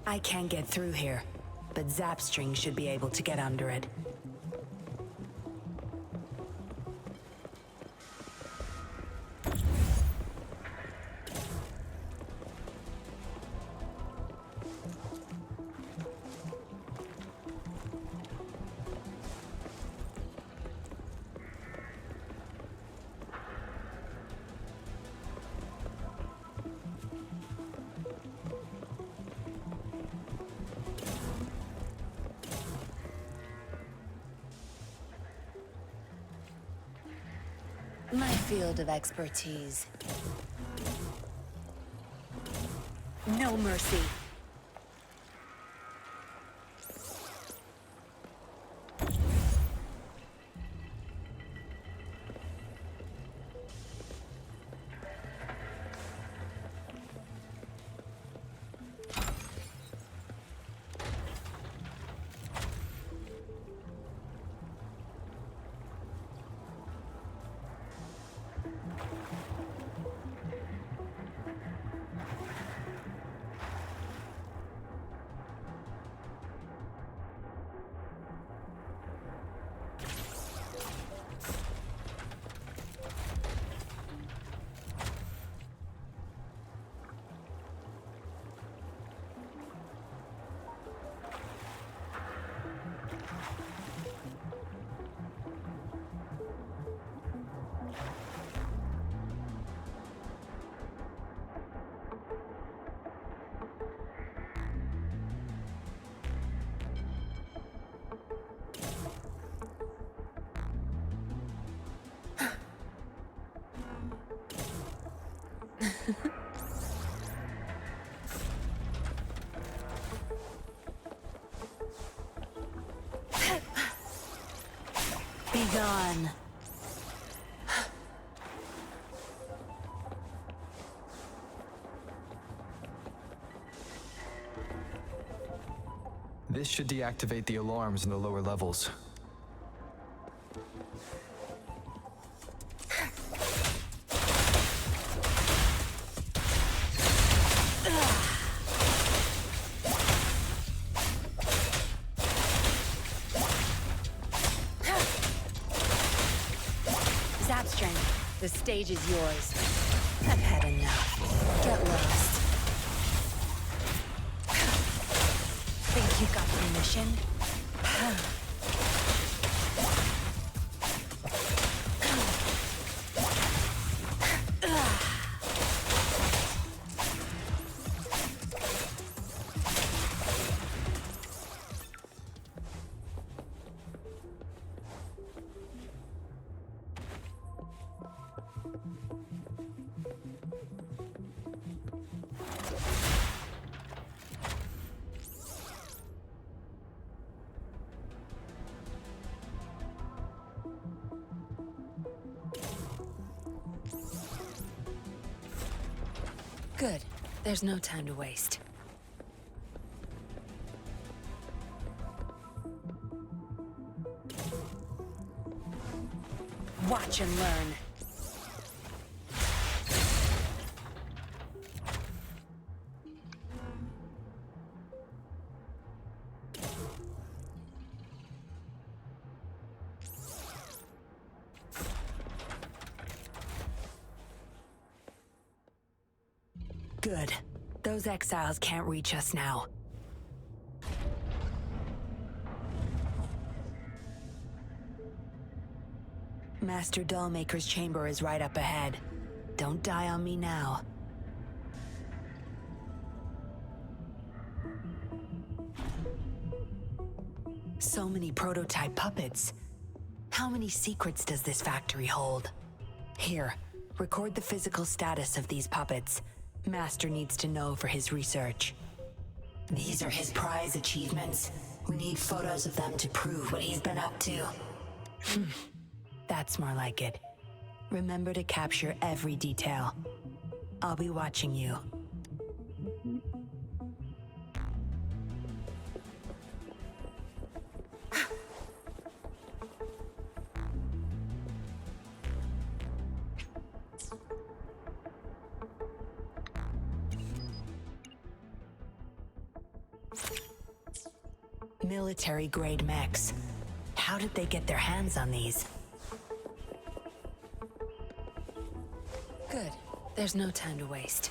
I can't get through here, but Zapstring should be able to get under it. My field of expertise. No mercy. Be gone. This should deactivate the alarms in the lower levels. Zapstring, the stage is yours. I've had enough. Get lost. Think you got permission? Good. There's no time to waste. Watch and learn. Good. Those exiles can't reach us now. Master Dollmaker's chamber is right up ahead. Don't die on me now. So many prototype puppets. How many secrets does this factory hold? Here, record the physical status of these puppets. Master needs to know for his research. These are his prize achievements. We need photos of them to prove what he's been up to. That's more like it. Remember to capture every detail. I'll be watching you. Military-grade mechs. How did they get their hands on these? Good. There's no time to waste.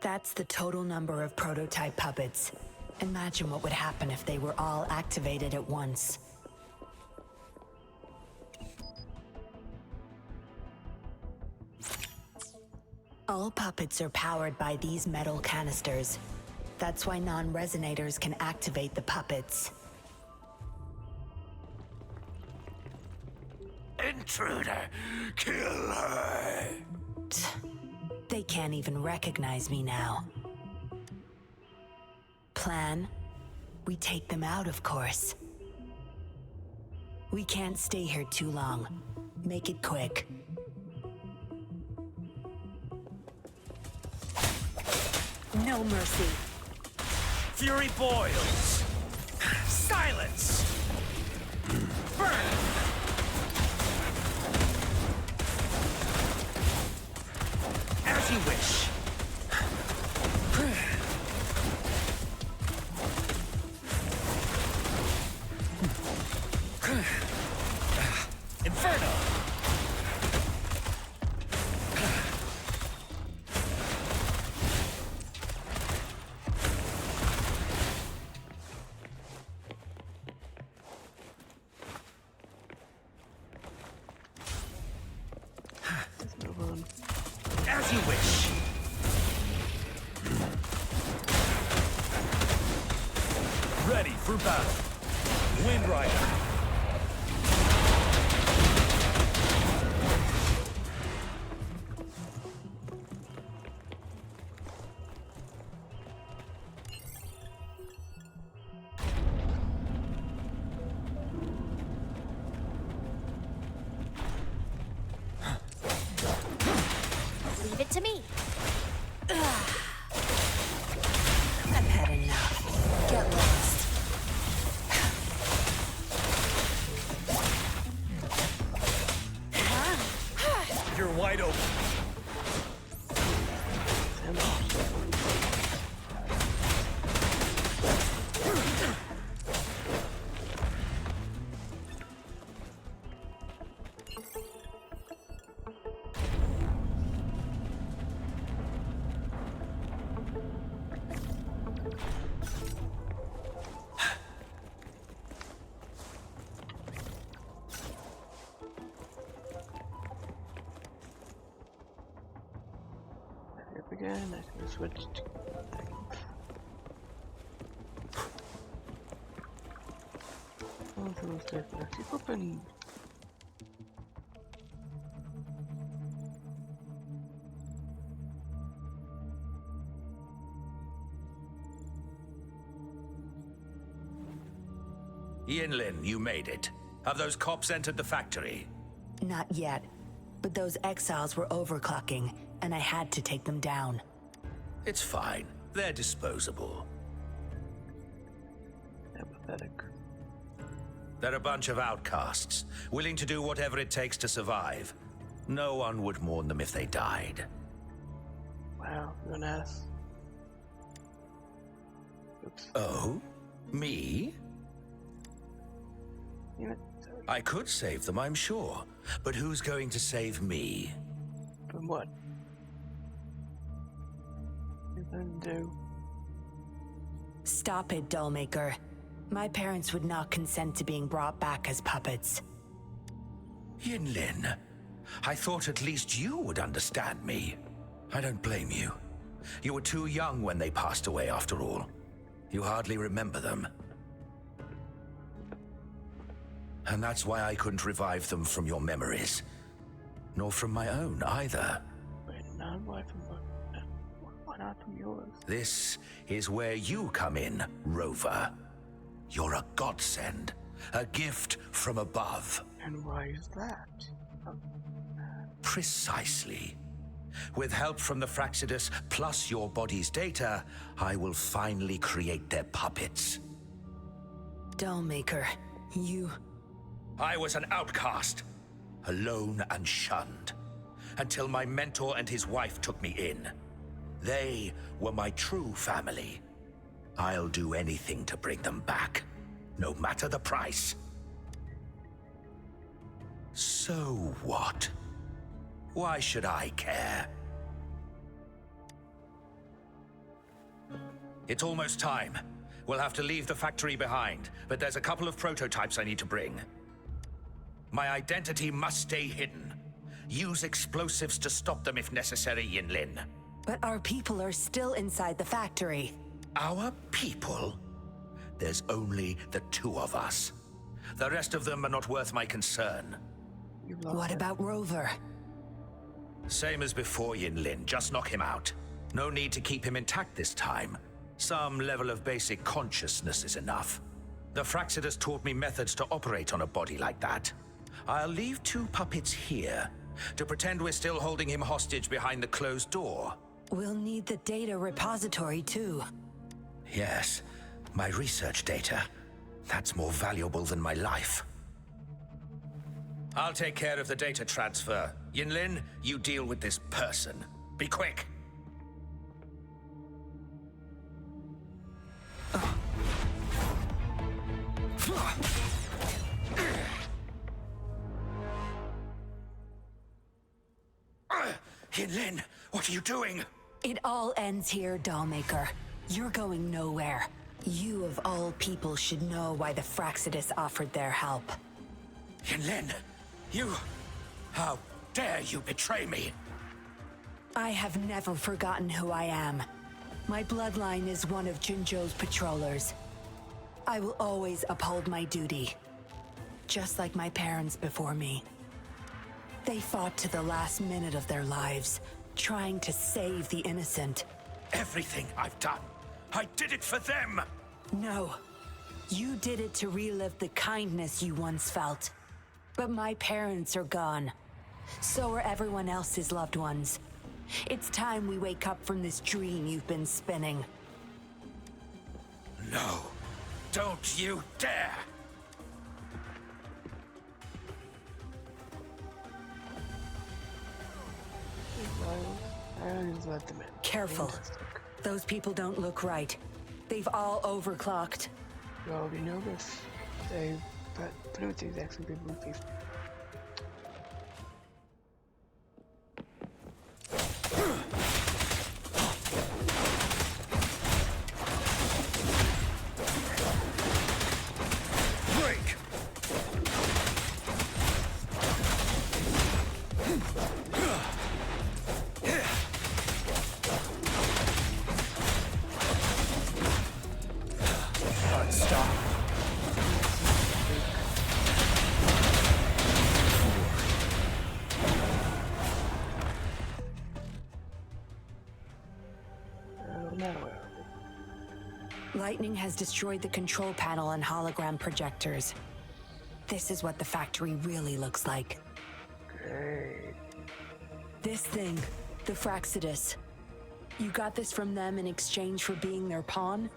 That's the total number of prototype puppets. Imagine what would happen if they were all activated at once. All puppets are powered by these metal canisters. That's why non-resonators can activate the puppets. Intruder! Kill her! They can't even recognize me now. Plan? We take them out, of course. We can't stay here too long. Make it quick. No mercy. Fury boils! Silence! Burn! As you wish. Inferno! As you wish. Ready for battle. Wind Rider. Leave it to me. I've had enough. Get lost. You're wide open. Again, I can switch to Terus dekorasi open. Yinyan, you made it. Have those cops entered the factory? Not yet, but those exiles were overclocking, and I had to take them down. It's fine. They're disposable. They're pathetic. They're a bunch of outcasts, willing to do whatever it takes to survive. No one would mourn them if they died. Wow, you're an ass. Oops. Oh? Me? You know, I could save them, I'm sure. But who's going to save me? from what? You can do. Stop it, Dollmaker. My parents would not consent to being brought back as puppets. Yinyan, I thought at least you would understand me. I don't blame you. You were too young when they passed away, after all. You hardly remember them. And that's why I couldn't revive them from your memories. Nor from my own, either. Wait, not why from why not from yours? This is where you come in, Rover. You're a godsend. A gift from above. And why is that? Precisely. With help from the Fraxidus plus your body's data, I will finally create their puppets. Dollmaker, you... I was an outcast, alone and shunned, until my mentor and his wife took me in. They were my true family. I'll do anything to bring them back, no matter the price. So what? Why should I care? It's almost time. We'll have to leave the factory behind, but there's a couple of prototypes I need to bring. My identity must stay hidden. Use explosives to stop them if necessary, Yinyan. But our people are still inside the factory. Our people? There's only the two of us. The rest of them are not worth my concern. What about Rover? Same as before, Yinyan. Just knock him out. No need to keep him intact this time. Some level of basic consciousness is enough. The Fraxidus taught me methods to operate on a body like that. I'll leave two puppets here to pretend we're still holding him hostage behind the closed door. We'll need the data repository, too. Yes, my research data. That's more valuable than my life. I'll take care of the data transfer. Yinyan, you deal with this person. Be quick. Yinyan, what are you doing? It all ends here, Dollmaker. You're going nowhere. You of all people should know why the Fraxidus offered their help. Yinyan, you... How dare you betray me? I have never forgotten who I am. My bloodline is one of Jinzhou's patrollers. I will always uphold my duty. Just like my parents before me. They fought to the last minute of their lives, trying to save the innocent. Everything I've done, I did it for them! No. You did it to relive the kindness you once felt. But my parents are gone. So are everyone else's loved ones. It's time we wake up from this dream you've been spinning. No. Don't you dare! And just let them in. Careful. Fantastic. Those people don't look right. They've all overclocked. Well, we know this. They, but blue teeth actually be blue teeth. Now where are we? Lightning has destroyed the control panel and hologram projectors. This is what the factory really looks like. Great. This thing, the Fraxidus. You got this from them in exchange for being their pawn?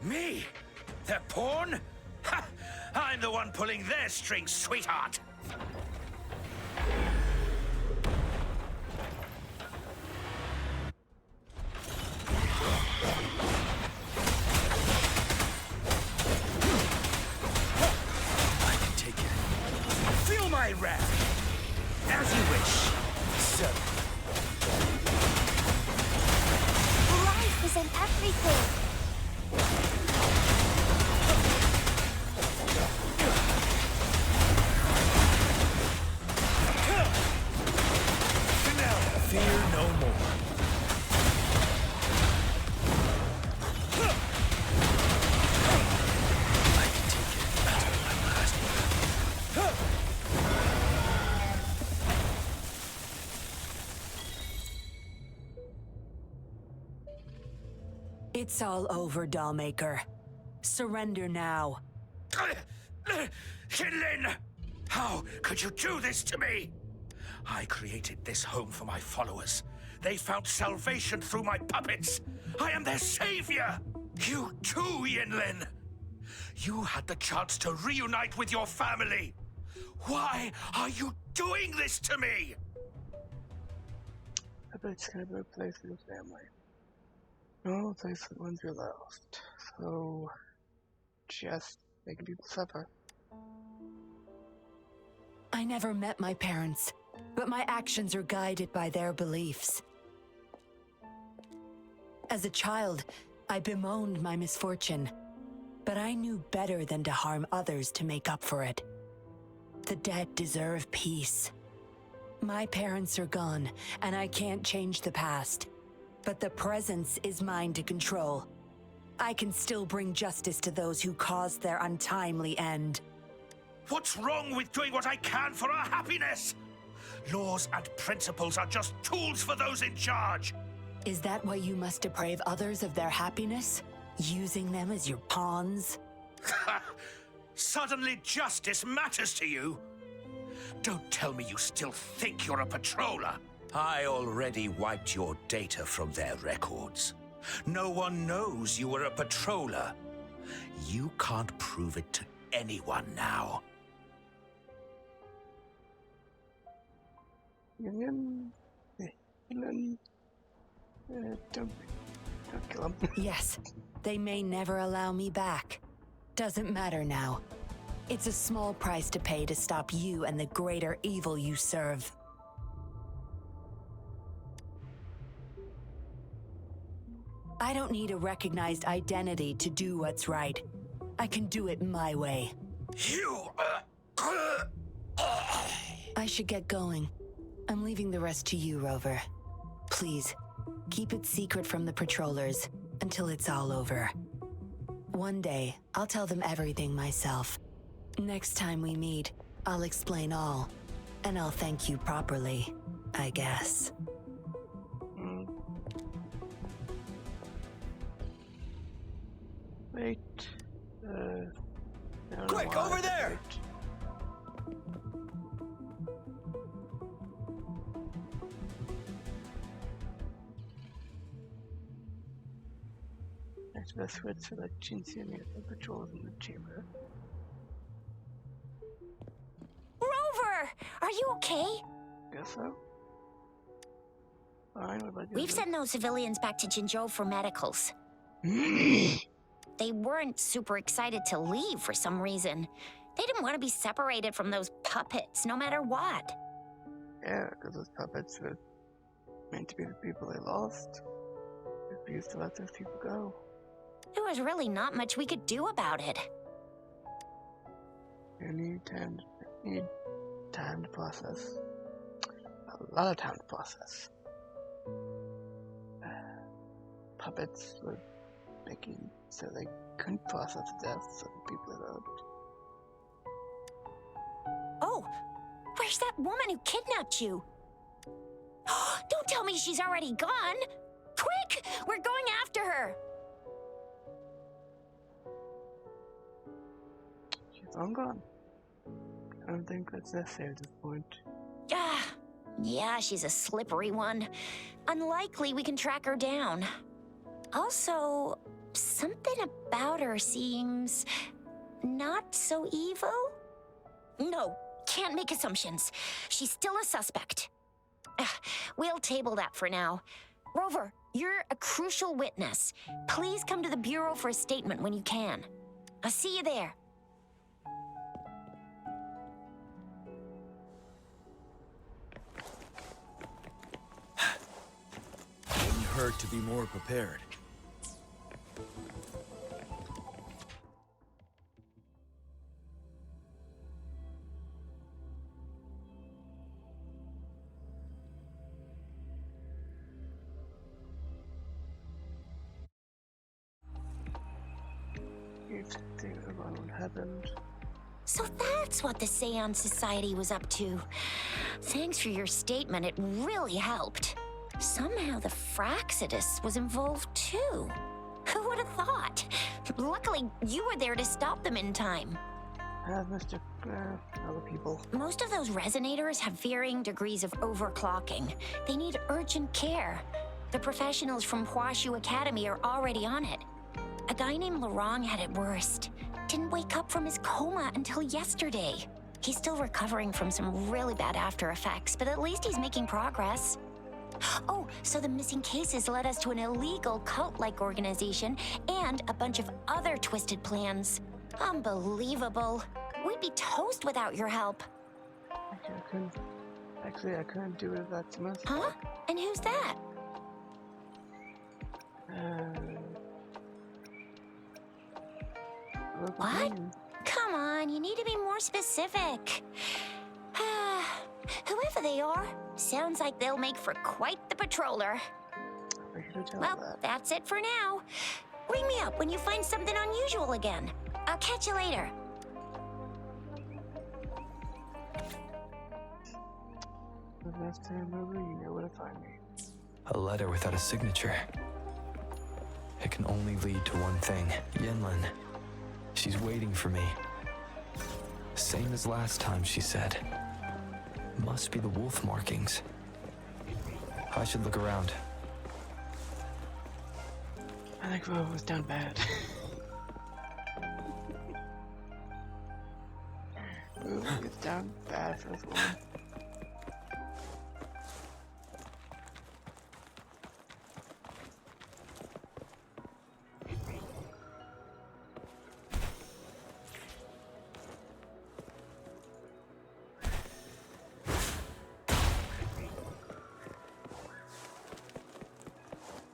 Me? Their pawn? Ha! I'm the one pulling their strings, sweetheart! I can take it. Feel my wrath! As you wish. So. Life is in everything. Fear no more. I can take it until my last breath. It's all over, Dollmaker. Surrender now. Yinyan! How could you do this to me? I created this home for my followers. They found salvation through my puppets. I am their savior. You too, Yinyan. You had the chance to reunite with your family. Why are you doing this to me? I bet it's gonna be a place for your family. No place for the ones you lost. So, just making people suffer. I never met my parents, but my actions are guided by their beliefs. As a child, I bemoaned my misfortune, but I knew better than to harm others to make up for it. The dead deserve peace. My parents are gone, and I can't change the past. But the present is mine to control. I can still bring justice to those who caused their untimely end. What's wrong with doing what I can for our happiness? Laws and principles are just tools for those in charge. Is that why you must deprave others of their happiness? Using them as your pawns? Suddenly justice matters to you? Don't tell me you still think you're a patroller. I already wiped your data from their records. No one knows you were a patroller. You can't prove it to anyone now. Yinyan, don't kill him. Yes, they may never allow me back. Doesn't matter now. It's a small price to pay to stop you and the greater evil you serve. I don't need a recognized identity to do what's right. I can do it my way. I should get going. I'm leaving the rest to you, Rover. Please, keep it secret from the patrollers until it's all over. One day, I'll tell them everything myself. Next time we meet, I'll explain all. And I'll thank you properly, I guess. Wait. Quick, over there! Next best way to select Yinyan near the patrols in the chamber. Rover! Are you okay? Guess so. Fine, what about you? We've sent those civilians back to Jinzhou for medicals. They weren't super excited to leave for some reason. They didn't want to be separated from those puppets, no matter what. Yeah, because those puppets were meant to be the people they lost. They refused to let those people go. There was really not much we could do about it. You need time to process. A lot of time to process. Puppets were making so they couldn't process the deaths of the people they loved. Oh, where's that woman who kidnapped you? Don't tell me she's already gone. Quick! We're going after her! She's long gone. I don't think that's necessary at this point. Ah, yeah, she's a slippery one. Unlikely we can track her down. Also, something about her seems not so evil? No, can't make assumptions. She's still a suspect. We'll table that for now. Rover, you're a crucial witness. Please come to the Bureau for a statement when you can. I'll see you there. Wouldn't hurt to be more prepared. You think about what happened. So that's what the Seance Society was up to. Thanks for your statement, it really helped. Somehow the Fraxidus was involved too. Who would have thought? Luckily, you were there to stop them in time. Mr. Other people. Most of those resonators have varying degrees of overclocking. They need urgent care. The professionals from Huashu Academy are already on it. A guy named Larong had it worst. Didn't wake up from his coma until yesterday. He's still recovering from some really bad after effects, but at least he's making progress. Oh, so the missing cases led us to an illegal cult-like organization and a bunch of other twisted plans. Unbelievable. We'd be toast without your help. I couldn't do it if that's most. Huh? And who's that? What? Come on, you need to be more specific. Whoever they are, sounds like they'll make for quite the patroller. Well, that's it for now. Ring me up when you find something unusual again. I'll catch you later. The next time over, you know where to find me. A letter without a signature. It can only lead to one thing. Yinyan. She's waiting for me. Same as last time, she said. Must be the wolf markings. I should look around. I think Ro was done bad. Ro is down bad for this one.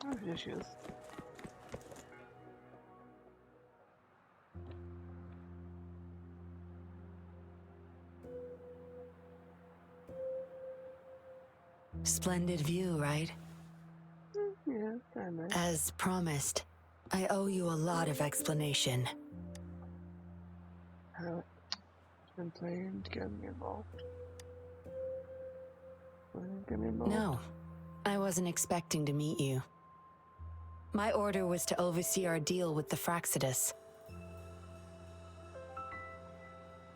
Oh, here she is. Splendid view, right? Yeah, kind of. As promised, I owe you a lot of explanation. How it's been playing to get me involved. Get me involved. No, I wasn't expecting to meet you. My order was to oversee our deal with the Fraxidus.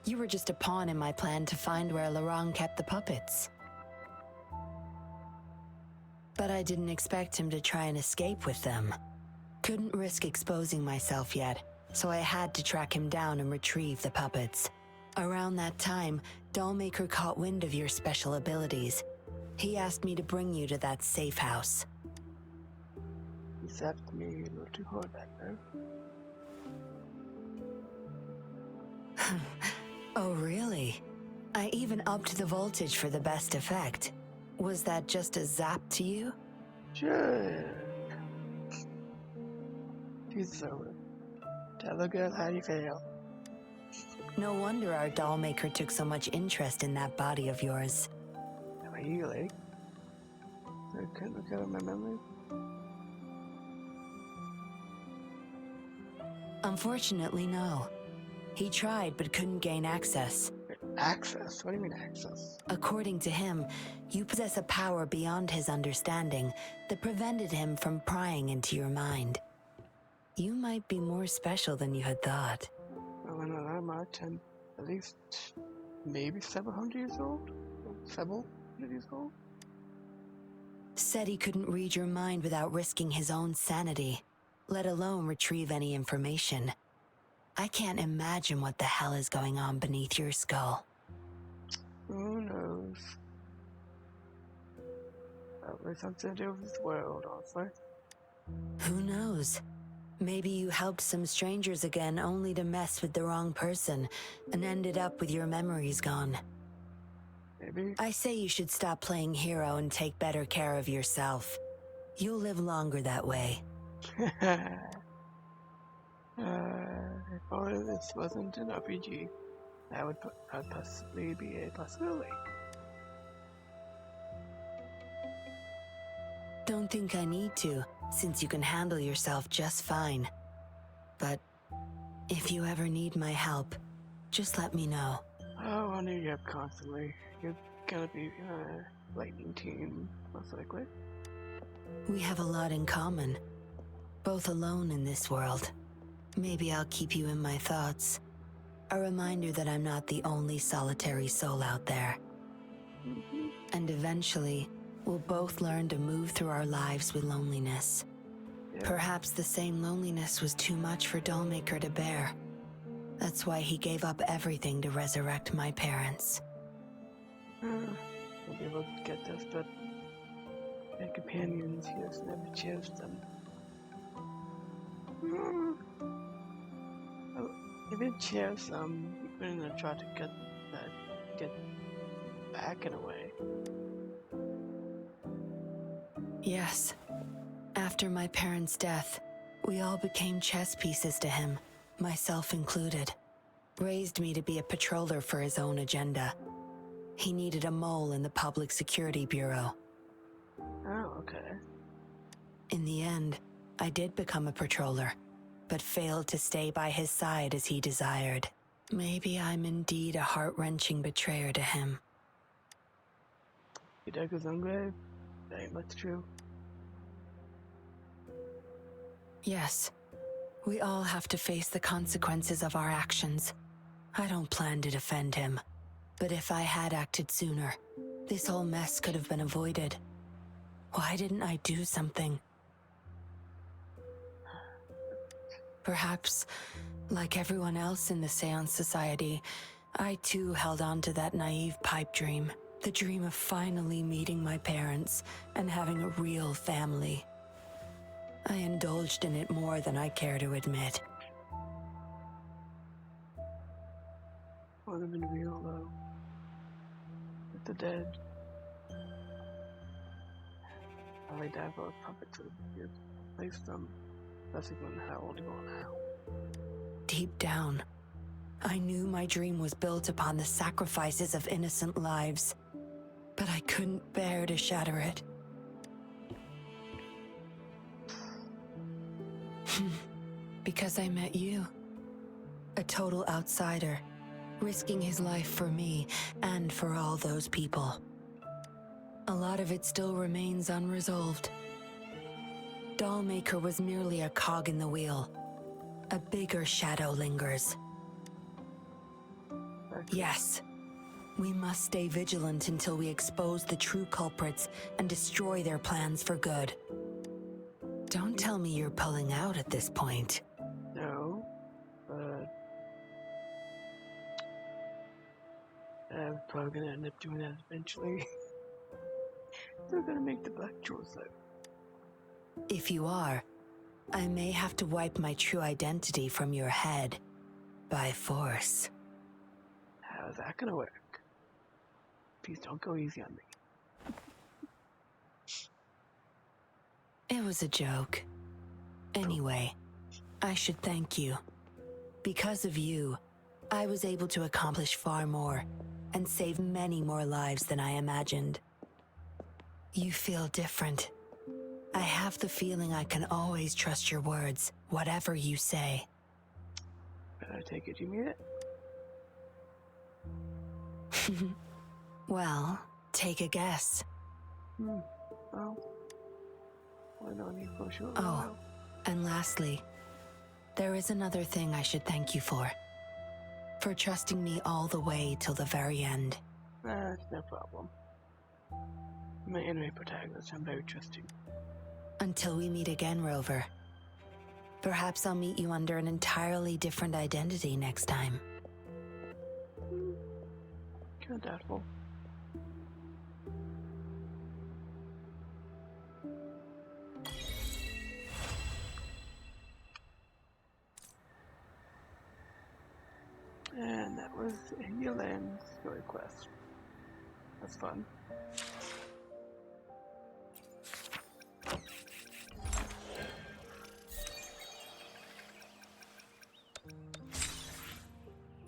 You were just a pawn in my plan to find where Larong kept the puppets. But I didn't expect him to try and escape with them. Couldn't risk exposing myself yet, so I had to track him down and retrieve the puppets. Around that time, Dollmaker caught wind of your special abilities. He asked me to bring you to that safe house. He zapped me a little too hard back there. Oh, really? I even upped the voltage for the best effect. Was that just a zap to you? Sure. She's over. Tell the girl how you feel. No wonder our dollmaker took so much interest in that body of yours. Really? I couldn't recover my memory. Unfortunately, no. He tried but couldn't gain access. Access? What do you mean access? According to him, you possess a power beyond his understanding that prevented him from prying into your mind. You might be more special than you had thought. Oh, not that much. I'm at least maybe 700 years old? Several hundred years old? Said he couldn't read your mind without risking his own sanity, let alone retrieve any information. I can't imagine what the hell is going on beneath your skull. Who knows? Probably something to do with this world, also. Who knows? Maybe you helped some strangers again only to mess with the wrong person and ended up with your memories gone. Maybe. I say you should stop playing hero and take better care of yourself. You'll live longer that way. If only this wasn't an RPG, that would possibly be a possibility. Don't think I need to, since you can handle yourself just fine. But if you ever need my help, just let me know. Oh, I need you up constantly. You're gonna be lightning team, most likely. We have a lot in common. Both alone in this world. Maybe I'll keep you in my thoughts. A reminder that I'm not the only solitary soul out there. And eventually, we'll both learn to move through our lives with loneliness. Yeah. Perhaps the same loneliness was too much for Dollmaker to bear. That's why he gave up everything to resurrect my parents. We'll be able to get this, but my companions, he has never chose them. Oh, he did choose some, but in a try to get back in a way. Yes. After my parents' death, we all became chess pieces to him, myself included. Raised me to be a patroller for his own agenda. He needed a mole in the Public Security Bureau. Oh, okay. In the end, I did become a patroller, but failed to stay by his side as he desired. Maybe I'm indeed a heart-wrenching betrayer to him. He dug his own grave? That ain't much true. Yes, we all have to face the consequences of our actions. I don't plan to defend him, but if I had acted sooner, this whole mess could have been avoided. Why didn't I do something? Perhaps, like everyone else in the Seance Society, I too held on to that naive pipe dream. The dream of finally meeting my parents and having a real family. I indulged in it more than I care to admit. Would have been real though. With the dead. I lay down for a puppet to replace them. That's even how old you are now. Deep down, I knew my dream was built upon the sacrifices of innocent lives, but I couldn't bear to shatter it. Because I met you. A total outsider, risking his life for me and for all those people. A lot of it still remains unresolved. Dollmaker was merely a cog in the wheel. A bigger shadow lingers. Yes, we must stay vigilant until we expose the true culprits and destroy their plans for good. Don't tell me you're pulling out at this point. No, but I'm probably gonna end up doing that eventually. They're gonna make the black jewels though. If you are, I may have to wipe my true identity from your head by force. How's that gonna work? Please don't go easy on me. It was a joke. Anyway, I should thank you. Because of you, I was able to accomplish far more and save many more lives than I imagined. You feel different. I have the feeling I can always trust your words, whatever you say. But I take it you mean it? Well, take a guess. Well, why don't you for sure? Oh, and lastly, there is another thing I should thank you for. For trusting me all the way till the very end. That's no problem. My enemy protagonist, I'm very trusting. Until we meet again, Rover. Perhaps I'll meet you under an entirely different identity next time. Kind of doubtful. And that was Yinyan's story quest. That's fun.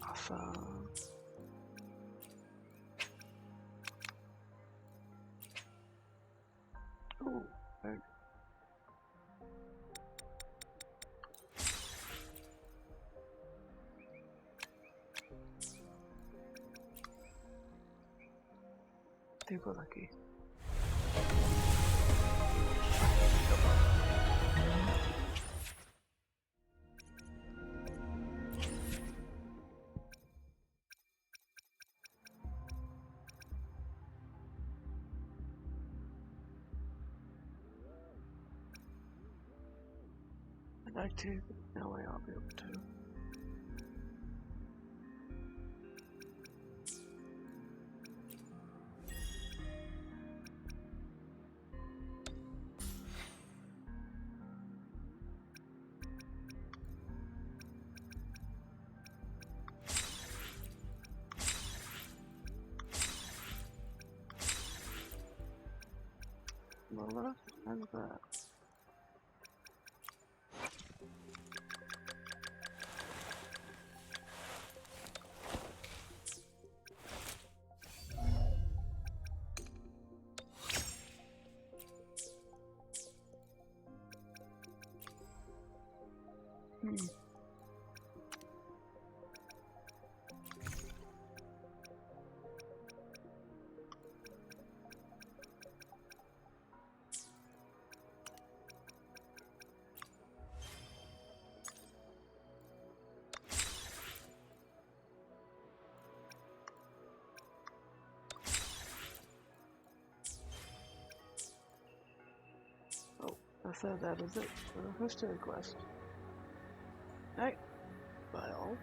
Awesome. Oh, right. Super lucky. I'd like to, but no way I'll be able to. Well, what is that? So that is it for the history quest. Right. Well.